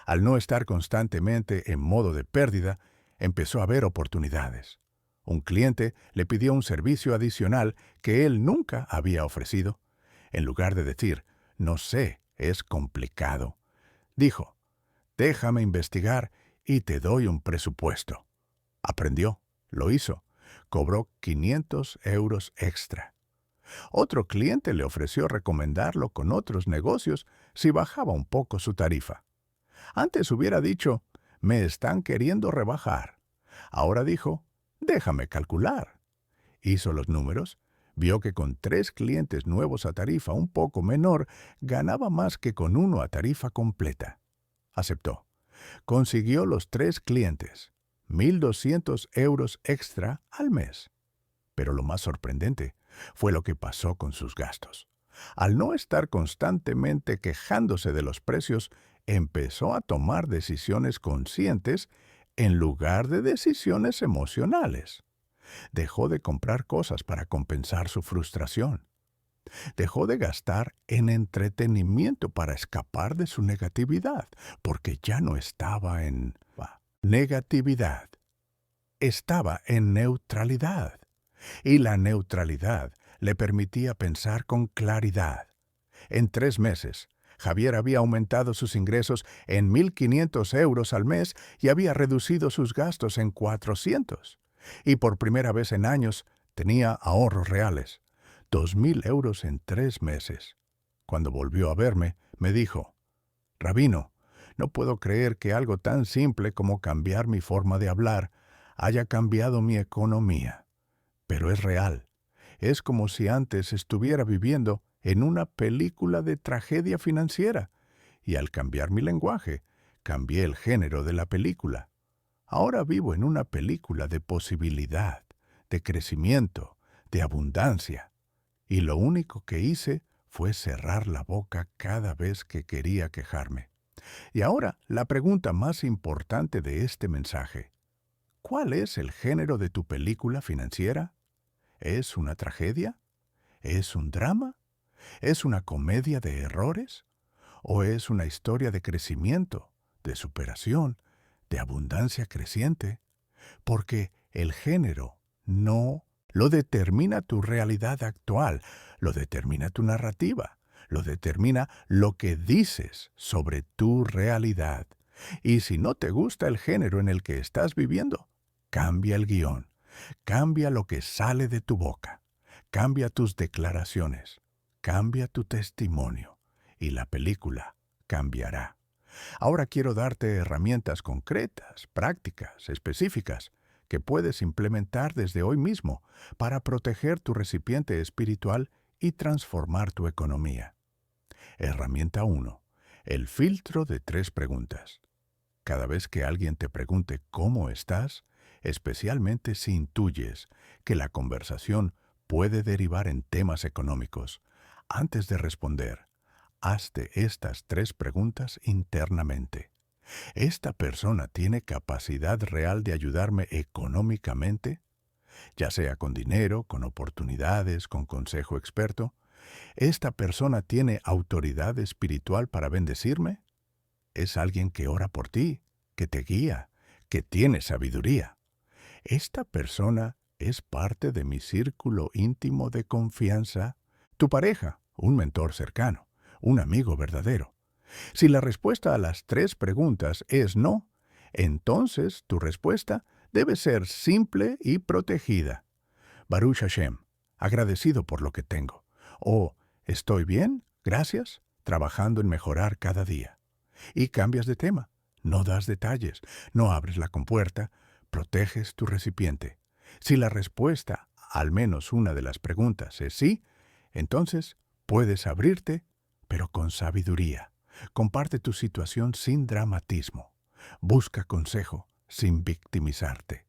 Al no estar constantemente en modo de pérdida, empezó a ver oportunidades. Un cliente le pidió un servicio adicional que él nunca había ofrecido. En lugar de decir, no sé, es complicado, dijo, déjame investigar y te doy un presupuesto. Aprendió, lo hizo, cobró 500 euros extra. Otro cliente le ofreció recomendarlo con otros negocios si bajaba un poco su tarifa. Antes hubiera dicho, me están queriendo rebajar. Ahora dijo, déjame calcular. Hizo los números, vio que con 3 clientes nuevos a tarifa un poco menor, ganaba más que con uno a tarifa completa. Aceptó. Consiguió los 3 clientes, 1.200 euros extra al mes. Pero lo más sorprendente fue lo que pasó con sus gastos. Al no estar constantemente quejándose de los precios, empezó a tomar decisiones conscientes en lugar de decisiones emocionales. Dejó de comprar cosas para compensar su frustración. Dejó de gastar en entretenimiento para escapar de su negatividad, porque ya no estaba en negatividad. Estaba en neutralidad. Y la neutralidad le permitía pensar con claridad. En 3 meses, Javier había aumentado sus ingresos en 1.500 euros al mes y había reducido sus gastos en 400. Y por primera vez en años tenía ahorros reales, 2.000 euros en 3 meses. Cuando volvió a verme, me dijo, Rabino, no puedo creer que algo tan simple como cambiar mi forma de hablar haya cambiado mi economía. Pero es real. Es como si antes estuviera viviendo en una película de tragedia financiera, y al cambiar mi lenguaje, cambié el género de la película. Ahora vivo en una película de posibilidad, de crecimiento, de abundancia, y lo único que hice fue cerrar la boca cada vez que quería quejarme. Y ahora la pregunta más importante de este mensaje. ¿Cuál es el género de tu película financiera? ¿Es una tragedia? ¿Es un drama? ¿Es una comedia de errores? ¿O es una historia de crecimiento, de superación, de abundancia creciente? Porque el género no lo determina tu realidad actual, lo determina tu narrativa, lo determina lo que dices sobre tu realidad. Y si no te gusta el género en el que estás viviendo, cambia el guión. Cambia lo que sale de tu boca, cambia tus declaraciones, cambia tu testimonio y la película cambiará. Ahora quiero darte herramientas concretas, prácticas, específicas, que puedes implementar desde hoy mismo para proteger tu recipiente espiritual y transformar tu economía. Herramienta 1. El filtro de 3 preguntas. Cada vez que alguien te pregunte ¿cómo estás?, especialmente si intuyes que la conversación puede derivar en temas económicos, antes de responder, hazte estas 3 preguntas internamente. ¿Esta persona tiene capacidad real de ayudarme económicamente? Ya sea con dinero, con oportunidades, con consejo experto. ¿Esta persona tiene autoridad espiritual para bendecirme? ¿Es alguien que ora por ti, que te guía, que tiene sabiduría? ¿Esta persona es parte de mi círculo íntimo de confianza? Tu pareja, un mentor cercano, un amigo verdadero. Si la respuesta a las 3 preguntas es no, entonces tu respuesta debe ser simple y protegida. Baruch Hashem, agradecido por lo que tengo. O, estoy bien, gracias, trabajando en mejorar cada día. Y cambias de tema. No das detalles, no abres la compuerta, proteges tu recipiente. Si la respuesta, al menos una de las preguntas, es sí, entonces puedes abrirte, pero con sabiduría. Comparte tu situación sin dramatismo. Busca consejo sin victimizarte.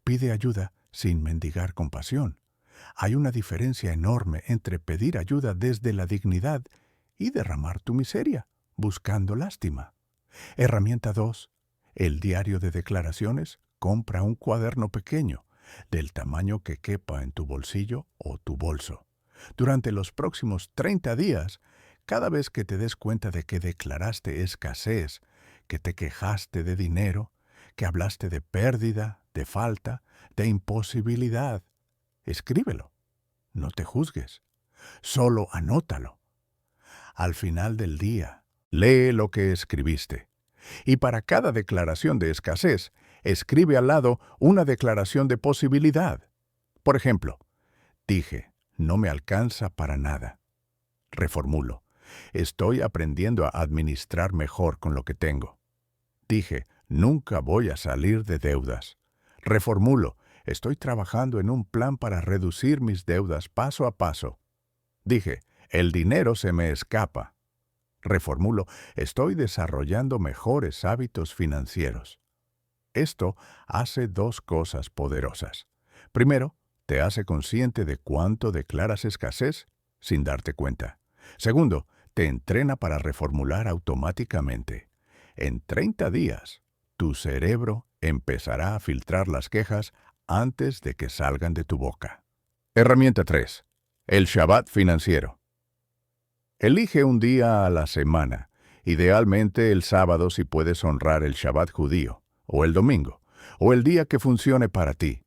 Pide ayuda sin mendigar compasión. Hay una diferencia enorme entre pedir ayuda desde la dignidad y derramar tu miseria, buscando lástima. Herramienta 2. El diario de declaraciones, compra un cuaderno pequeño, del tamaño que quepa en tu bolsillo o tu bolso. Durante los próximos 30 días, cada vez que te des cuenta de que declaraste escasez, que te quejaste de dinero, que hablaste de pérdida, de falta, de imposibilidad, escríbelo. No te juzgues. Solo anótalo. Al final del día, lee lo que escribiste. Y para cada declaración de escasez, escribe al lado una declaración de posibilidad. Por ejemplo, dije, no me alcanza para nada. Reformulo, estoy aprendiendo a administrar mejor con lo que tengo. Dije, nunca voy a salir de deudas. Reformulo, estoy trabajando en un plan para reducir mis deudas paso a paso. Dije, el dinero se me escapa. Reformulo, estoy desarrollando mejores hábitos financieros. Esto hace dos cosas poderosas. Primero, te hace consciente de cuánto declaras escasez sin darte cuenta. Segundo, te entrena para reformular automáticamente. En 30 días, tu cerebro empezará a filtrar las quejas antes de que salgan de tu boca. Herramienta 3. El Shabbat financiero. Elige un día a la semana, idealmente el sábado si puedes honrar el Shabbat judío, o el domingo, o el día que funcione para ti.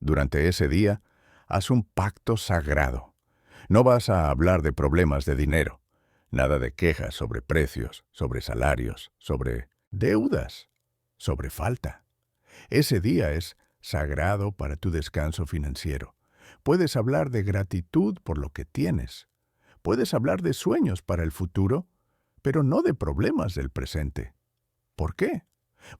Durante ese día, haz un pacto sagrado. No vas a hablar de problemas de dinero, nada de quejas sobre precios, sobre salarios, sobre deudas, sobre falta. Ese día es sagrado para tu descanso financiero. Puedes hablar de gratitud por lo que tienes. Puedes hablar de sueños para el futuro, pero no de problemas del presente. ¿Por qué?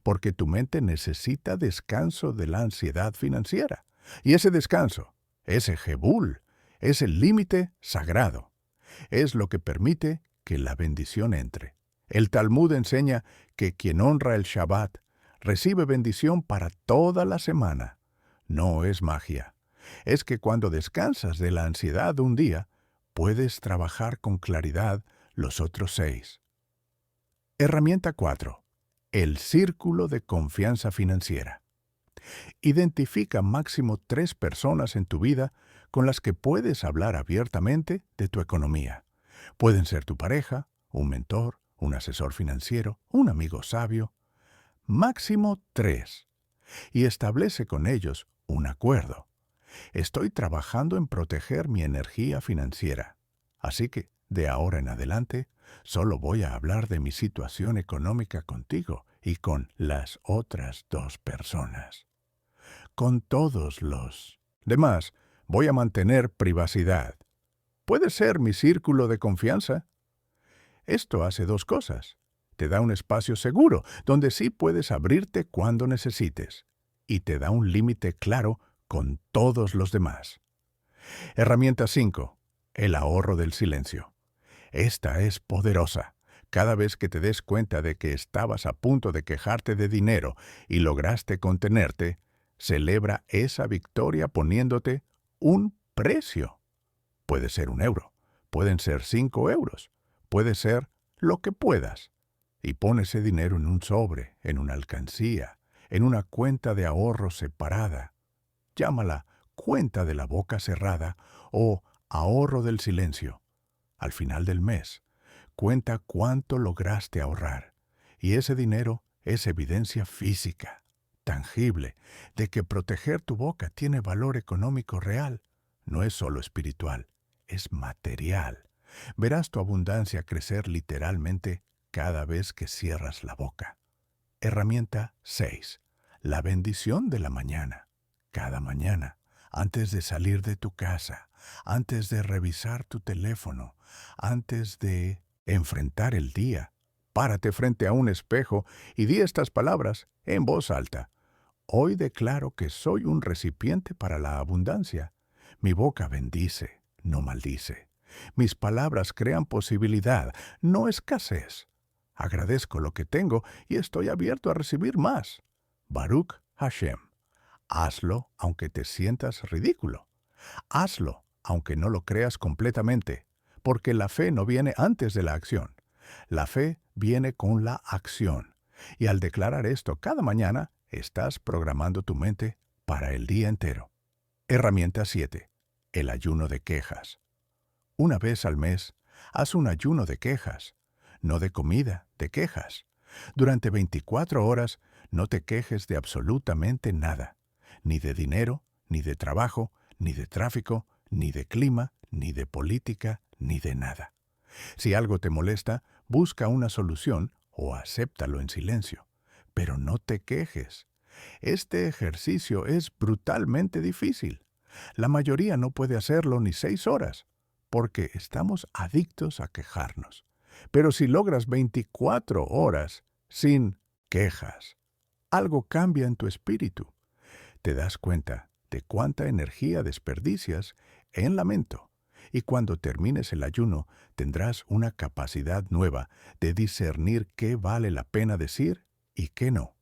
Porque tu mente necesita descanso de la ansiedad financiera. Y ese descanso, ese Jebul, es el límite sagrado. Es lo que permite que la bendición entre. El Talmud enseña que quien honra el Shabbat recibe bendición para toda la semana. No es magia. Es que cuando descansas de la ansiedad un día, puedes trabajar con claridad los otros 6. Herramienta 4. El círculo de confianza financiera. Identifica máximo 3 personas en tu vida con las que puedes hablar abiertamente de tu economía. Pueden ser tu pareja, un mentor, un asesor financiero, un amigo sabio. Máximo 3. Y establece con ellos un acuerdo. Estoy trabajando en proteger mi energía financiera. Así que, de ahora en adelante, solo voy a hablar de mi situación económica contigo y con las otras 2 personas. Con todos los demás, voy a mantener privacidad. ¿Puede ser mi círculo de confianza? Esto hace 2 cosas. Te da un espacio seguro, donde sí puedes abrirte cuando necesites. Y te da un límite claro con todos los demás. Herramienta 5. El ahorro del silencio. Esta es poderosa. Cada vez que te des cuenta de que estabas a punto de quejarte de dinero y lograste contenerte, celebra esa victoria poniéndote un precio. Puede ser 1 euro, pueden ser 5 euros, puede ser lo que puedas. Y pon ese dinero en un sobre, en una alcancía, en una cuenta de ahorro separada. Llámala cuenta de la boca cerrada o ahorro del silencio. Al final del mes, cuenta cuánto lograste ahorrar. Y ese dinero es evidencia física, tangible, de que proteger tu boca tiene valor económico real. No es solo espiritual, es material. Verás tu abundancia crecer literalmente cada vez que cierras la boca. Herramienta 6. La bendición de la mañana. Cada mañana, antes de salir de tu casa, antes de revisar tu teléfono, antes de enfrentar el día, párate frente a un espejo y di estas palabras en voz alta. Hoy declaro que soy un recipiente para la abundancia. Mi boca bendice, no maldice. Mis palabras crean posibilidad, no escasez. Agradezco lo que tengo y estoy abierto a recibir más. Baruch Hashem. Hazlo aunque te sientas ridículo. Hazlo aunque no lo creas completamente, porque la fe no viene antes de la acción. La fe viene con la acción. Y al declarar esto cada mañana, estás programando tu mente para el día entero. Herramienta 7. El ayuno de quejas. Una vez al mes, haz un ayuno de quejas. No de comida, de quejas. Durante 24 horas, no te quejes de absolutamente nada. Ni de dinero, ni de trabajo, ni de tráfico, ni de clima, ni de política, ni de nada. Si algo te molesta, busca una solución o acéptalo en silencio. Pero no te quejes. Este ejercicio es brutalmente difícil. La mayoría no puede hacerlo ni 6 horas, porque estamos adictos a quejarnos. Pero si logras 24 horas sin quejas, algo cambia en tu espíritu. Te das cuenta de cuánta energía desperdicias en lamento. Y cuando termines el ayuno, tendrás una capacidad nueva de discernir qué vale la pena decir y qué no.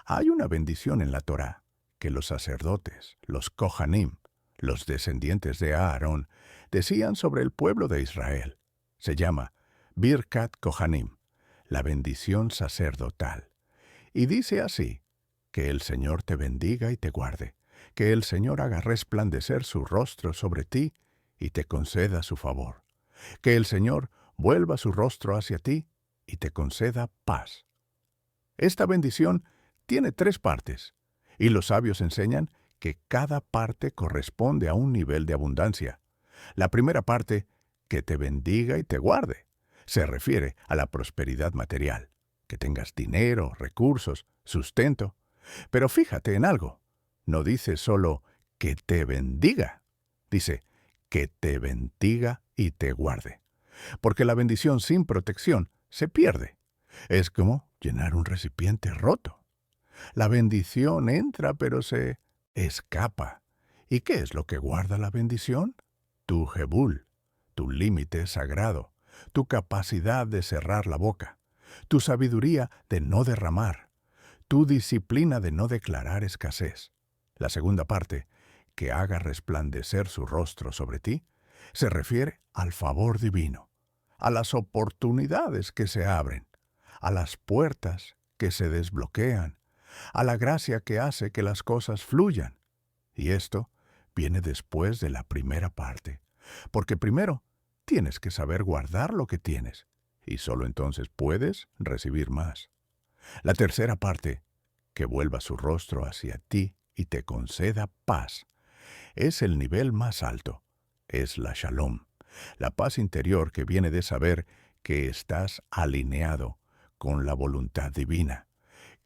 Hay una bendición en la Torá que los sacerdotes, los Kohanim, los descendientes de Aarón, decían sobre el pueblo de Israel. Se llama Birkat Kohanim, la bendición sacerdotal. Y dice así: que el Señor te bendiga y te guarde, que el Señor haga resplandecer su rostro sobre ti y te conceda su favor, que el Señor vuelva su rostro hacia ti y te conceda paz. Esta bendición tiene 3 partes, y los sabios enseñan que cada parte corresponde a un nivel de abundancia. La primera parte, que te bendiga y te guarde, se refiere a la prosperidad material, que tengas dinero, recursos, sustento. Pero fíjate en algo, no dice solo que te bendiga, dice que te bendiga y te guarde, porque la bendición sin protección se pierde. Es como llenar un recipiente roto. La bendición entra, pero se escapa. ¿Y qué es lo que guarda la bendición? Tu Jebul, tu límite sagrado, tu capacidad de cerrar la boca, tu sabiduría de no derramar, tu disciplina de no declarar escasez. La segunda parte, que haga resplandecer su rostro sobre ti, se refiere al favor divino, a las oportunidades que se abren, a las puertas que se desbloquean, a la gracia que hace que las cosas fluyan. Y esto viene después de la primera parte, porque primero tienes que saber guardar lo que tienes, y solo entonces puedes recibir más. La tercera parte, que vuelva su rostro hacia ti y te conceda paz, es el nivel más alto, es la Shalom, la paz interior que viene de saber que estás alineado con la voluntad divina,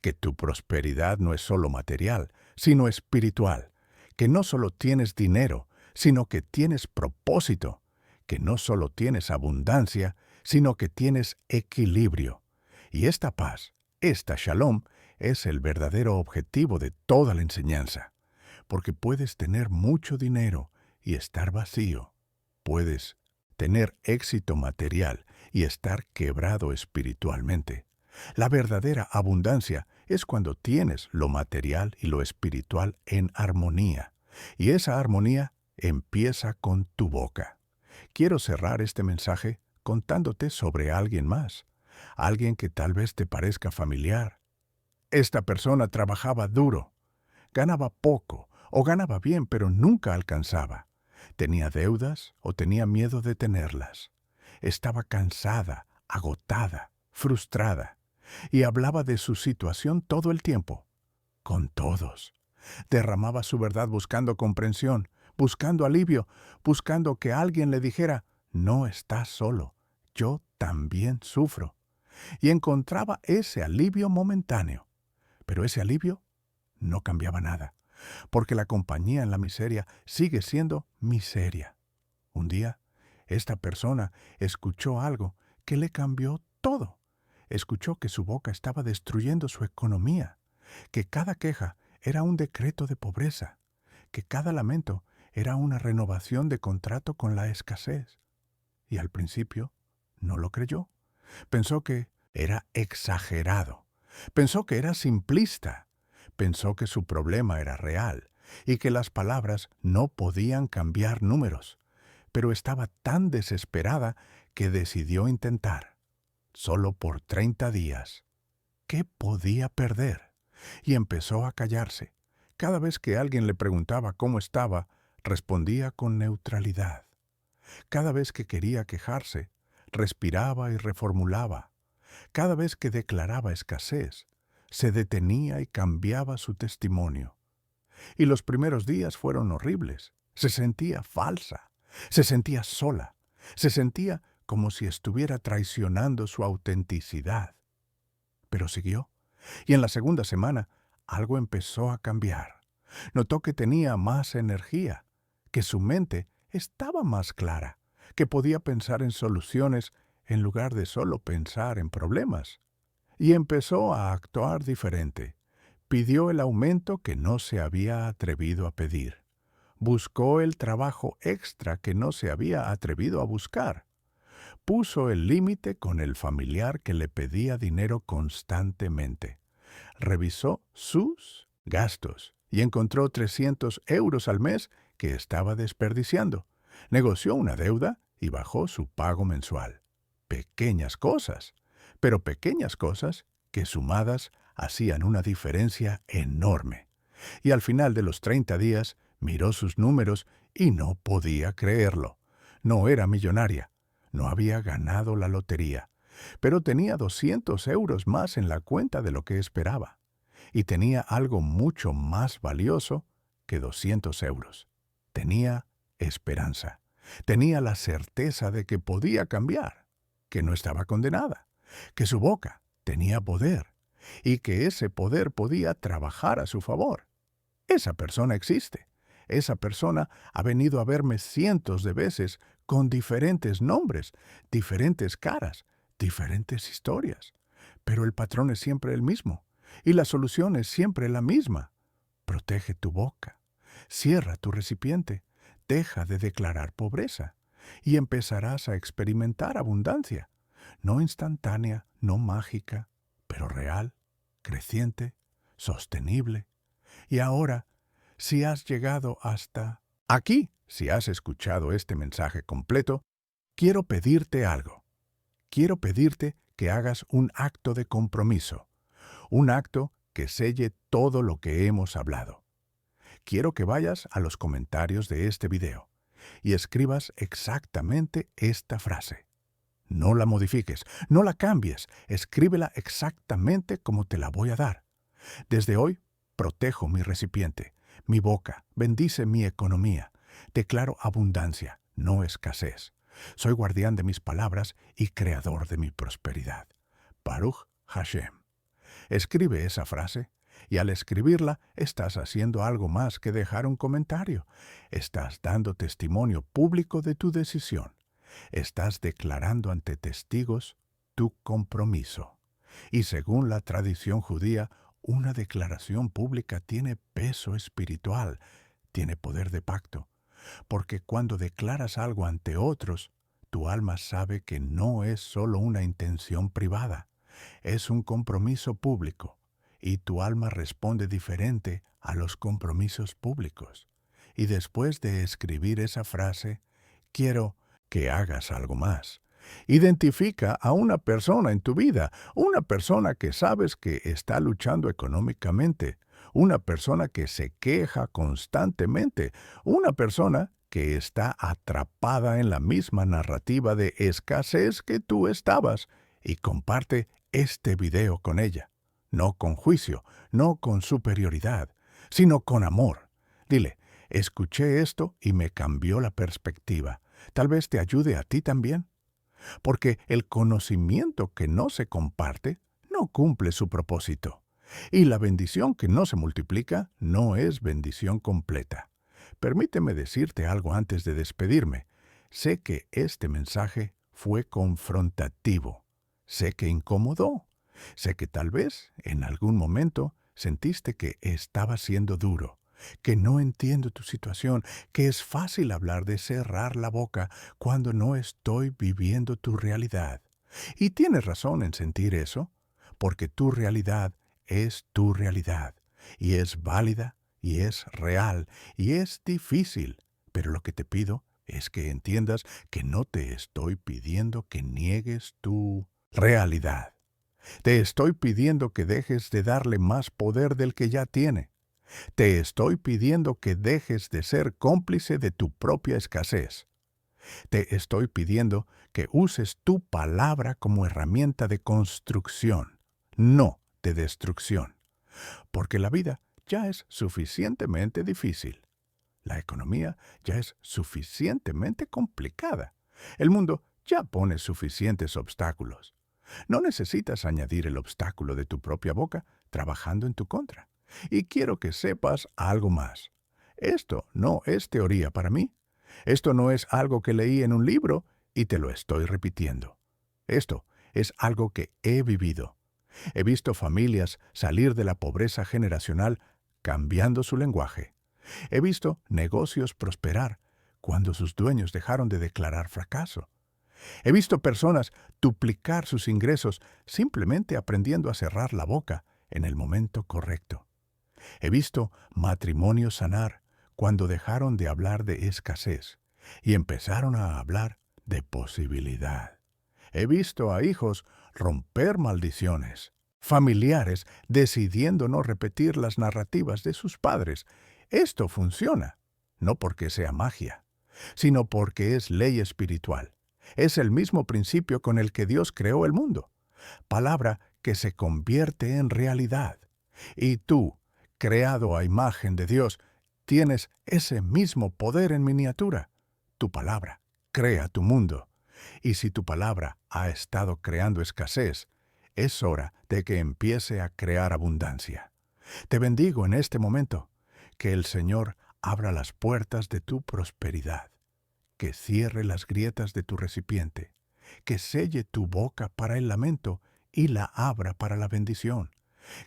que tu prosperidad no es solo material, sino espiritual, que no solo tienes dinero, sino que tienes propósito, que no solo tienes abundancia, sino que tienes equilibrio. Y esta paz, esta Shalom, es el verdadero objetivo de toda la enseñanza, porque puedes tener mucho dinero y estar vacío. Puedes tener éxito material y estar quebrado espiritualmente. La verdadera abundancia es cuando tienes lo material y lo espiritual en armonía, y esa armonía empieza con tu boca. Quiero cerrar este mensaje contándote sobre alguien más, alguien que tal vez te parezca familiar. Esta persona trabajaba duro, ganaba poco o ganaba bien, pero nunca alcanzaba. Tenía deudas o tenía miedo de tenerlas. Estaba cansada, agotada, frustrada, y hablaba de su situación todo el tiempo, con todos. Derramaba su verdad buscando comprensión, buscando alivio, buscando que alguien le dijera: no estás solo, yo también sufro. Y encontraba ese alivio momentáneo. Pero ese alivio no cambiaba nada, porque la compañía en la miseria sigue siendo miseria. Un día, esta persona escuchó algo que le cambió todo. Escuchó que su boca estaba destruyendo su economía, que cada queja era un decreto de pobreza, que cada lamento era una renovación de contrato con la escasez. Y al principio no lo creyó. Pensó que era exagerado. Pensó que era simplista. Pensó que su problema era real y que las palabras no podían cambiar números. Pero estaba tan desesperada que decidió intentar, solo por 30 días. ¿Qué podía perder? Y empezó a callarse. Cada vez que alguien le preguntaba cómo estaba, respondía con neutralidad. Cada vez que quería quejarse, respiraba y reformulaba. Cada vez que declaraba escasez, se detenía y cambiaba su testimonio. Y los primeros días fueron horribles. Se sentía falsa, se sentía sola, se sentía como si estuviera traicionando su autenticidad. Pero siguió, y en la segunda semana algo empezó a cambiar. Notó que tenía más energía, que su mente estaba más clara, que podía pensar en soluciones en lugar de solo pensar en problemas. Y empezó a actuar diferente. Pidió el aumento que no se había atrevido a pedir. Buscó el trabajo extra que no se había atrevido a buscar. Puso el límite con el familiar que le pedía dinero constantemente. Revisó sus gastos y encontró 300 euros al mes que estaba desperdiciando. Negoció una deuda y bajó su pago mensual. Pequeñas cosas, pero pequeñas cosas que sumadas hacían una diferencia enorme. Y al final de los 30 días miró sus números y no podía creerlo. No era millonaria, no había ganado la lotería, pero tenía 200 euros más en la cuenta de lo que esperaba. Y tenía algo mucho más valioso que 200 euros. Tenía esperanza. Tenía la certeza de que podía cambiar, que no estaba condenada, que su boca tenía poder y que ese poder podía trabajar a su favor. Esa persona existe. Esa persona ha venido a verme cientos de veces con diferentes nombres, diferentes caras, diferentes historias. Pero el patrón es siempre el mismo y la solución es siempre la misma. Protege tu boca, cierra tu recipiente, deja de declarar pobreza y empezarás a experimentar abundancia, no instantánea, no mágica, pero real, creciente, sostenible. Y ahora, si has llegado hasta aquí, si has escuchado este mensaje completo, quiero pedirte algo. Quiero pedirte que hagas un acto de compromiso, un acto que selle todo lo que hemos hablado. Quiero que vayas a los comentarios de este video y escribas exactamente esta frase. No la modifiques, no la cambies, escríbela exactamente como te la voy a dar. Desde hoy, protejo mi recipiente, mi boca, bendice mi economía. Declaro abundancia, no escasez. Soy guardián de mis palabras y creador de mi prosperidad. Baruch Hashem. Escribe esa frase y al escribirla estás haciendo algo más que dejar un comentario. Estás dando testimonio público de tu decisión. Estás declarando ante testigos tu compromiso. Y según la tradición judía, una declaración pública tiene peso espiritual, tiene poder de pacto, porque cuando declaras algo ante otros, tu alma sabe que no es solo una intención privada, es un compromiso público, y tu alma responde diferente a los compromisos públicos. Y después de escribir esa frase, quiero que hagas algo más. Identifica a una persona en tu vida, una persona que sabes que está luchando económicamente, una persona que se queja constantemente, una persona que está atrapada en la misma narrativa de escasez que tú estabas, y comparte este video con ella. No con juicio, no con superioridad, sino con amor. Dile, escuché esto y me cambió la perspectiva. Tal vez te ayude a ti también. Porque el conocimiento que no se comparte no cumple su propósito. Y la bendición que no se multiplica no es bendición completa. Permíteme decirte algo antes de despedirme. Sé que este mensaje fue confrontativo. Sé que incomodó. Sé que tal vez, en algún momento, sentiste que estaba siendo duro, que no entiendo tu situación, que es fácil hablar de cerrar la boca cuando no estoy viviendo tu realidad. Y tienes razón en sentir eso, porque tu realidad es tu realidad, y es válida, y es real, y es difícil. Pero lo que te pido es que entiendas que no te estoy pidiendo que niegues tu realidad. Te estoy pidiendo que dejes de darle más poder del que ya tiene. Te estoy pidiendo que dejes de ser cómplice de tu propia escasez. Te estoy pidiendo que uses tu palabra como herramienta de construcción, no de destrucción, porque la vida ya es suficientemente difícil. La economía ya es suficientemente complicada. El mundo ya pone suficientes obstáculos. No necesitas añadir el obstáculo de tu propia boca trabajando en tu contra. Y quiero que sepas algo más. Esto no es teoría para mí. Esto no es algo que leí en un libro y te lo estoy repitiendo. Esto es algo que he vivido. He visto familias salir de la pobreza generacional cambiando su lenguaje. He visto negocios prosperar cuando sus dueños dejaron de declarar fracaso. He visto personas duplicar sus ingresos simplemente aprendiendo a cerrar la boca en el momento correcto. He visto matrimonios sanar cuando dejaron de hablar de escasez y empezaron a hablar de posibilidad. He visto a hijos romper maldiciones, familiares decidiendo no repetir las narrativas de sus padres. Esto funciona, no porque sea magia, sino porque es ley espiritual. Es el mismo principio con el que Dios creó el mundo. Palabra que se convierte en realidad. Y tú, creado a imagen de Dios, tienes ese mismo poder en miniatura. Tu palabra crea tu mundo. Y si tu palabra ha estado creando escasez, es hora de que empiece a crear abundancia. Te bendigo en este momento. Que el Señor abra las puertas de tu prosperidad. Que cierre las grietas de tu recipiente, que selle tu boca para el lamento y la abra para la bendición,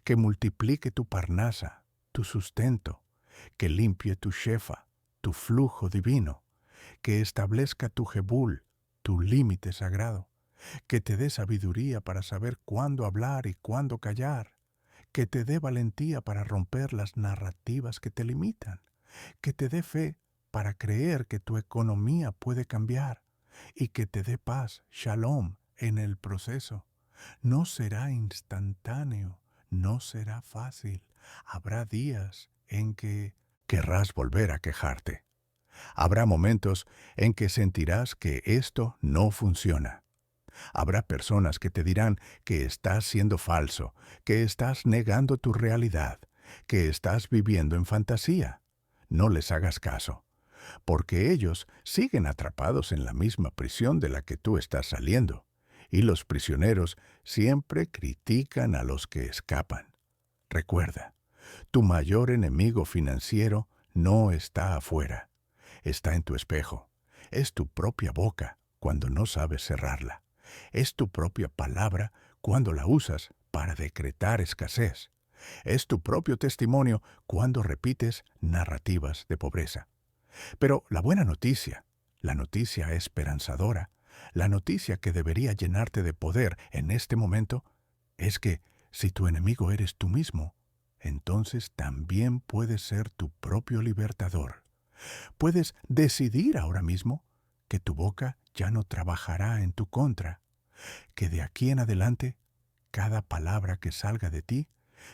que multiplique tu parnasa, tu sustento, que limpie tu shefa, tu flujo divino, que establezca tu jebul, tu límite sagrado, que te dé sabiduría para saber cuándo hablar y cuándo callar, que te dé valentía para romper las narrativas que te limitan, que te dé fe para creer que tu economía puede cambiar y que te dé paz, shalom, en el proceso. No será instantáneo, no será fácil. Habrá días en que querrás volver a quejarte. Habrá momentos en que sentirás que esto no funciona. Habrá personas que te dirán que estás siendo falso, que estás negando tu realidad, que estás viviendo en fantasía. No les hagas caso, porque ellos siguen atrapados en la misma prisión de la que tú estás saliendo, y los prisioneros siempre critican a los que escapan. Recuerda, tu mayor enemigo financiero no está afuera, está en tu espejo. Es tu propia boca cuando no sabes cerrarla. Es tu propia palabra cuando la usas para decretar escasez. Es tu propio testimonio cuando repites narrativas de pobreza. Pero la buena noticia, la noticia esperanzadora, la noticia que debería llenarte de poder en este momento, es que si tu enemigo eres tú mismo, entonces también puedes ser tu propio libertador. Puedes decidir ahora mismo que tu boca ya no trabajará en tu contra, que de aquí en adelante cada palabra que salga de ti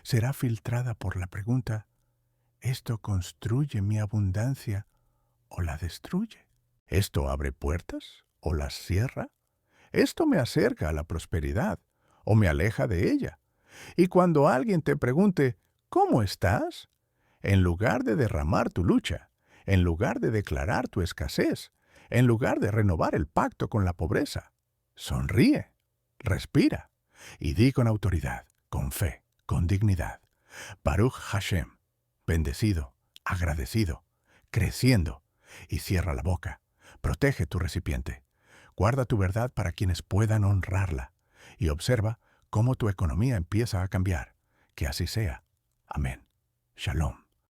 será filtrada por la pregunta: ¿esto construye mi abundancia o la destruye? ¿Esto abre puertas o las cierra? ¿Esto me acerca a la prosperidad o me aleja de ella? Y cuando alguien te pregunte, ¿cómo estás?, en lugar de derramar tu lucha, en lugar de declarar tu escasez, en lugar de renovar el pacto con la pobreza, sonríe, respira y di con autoridad, con fe, con dignidad: Baruch Hashem, bendecido, agradecido, creciendo. Y cierra la boca. Protege tu recipiente. Guarda tu verdad para quienes puedan honrarla. Y observa cómo tu economía empieza a cambiar. Que así sea. Amén. Shalom.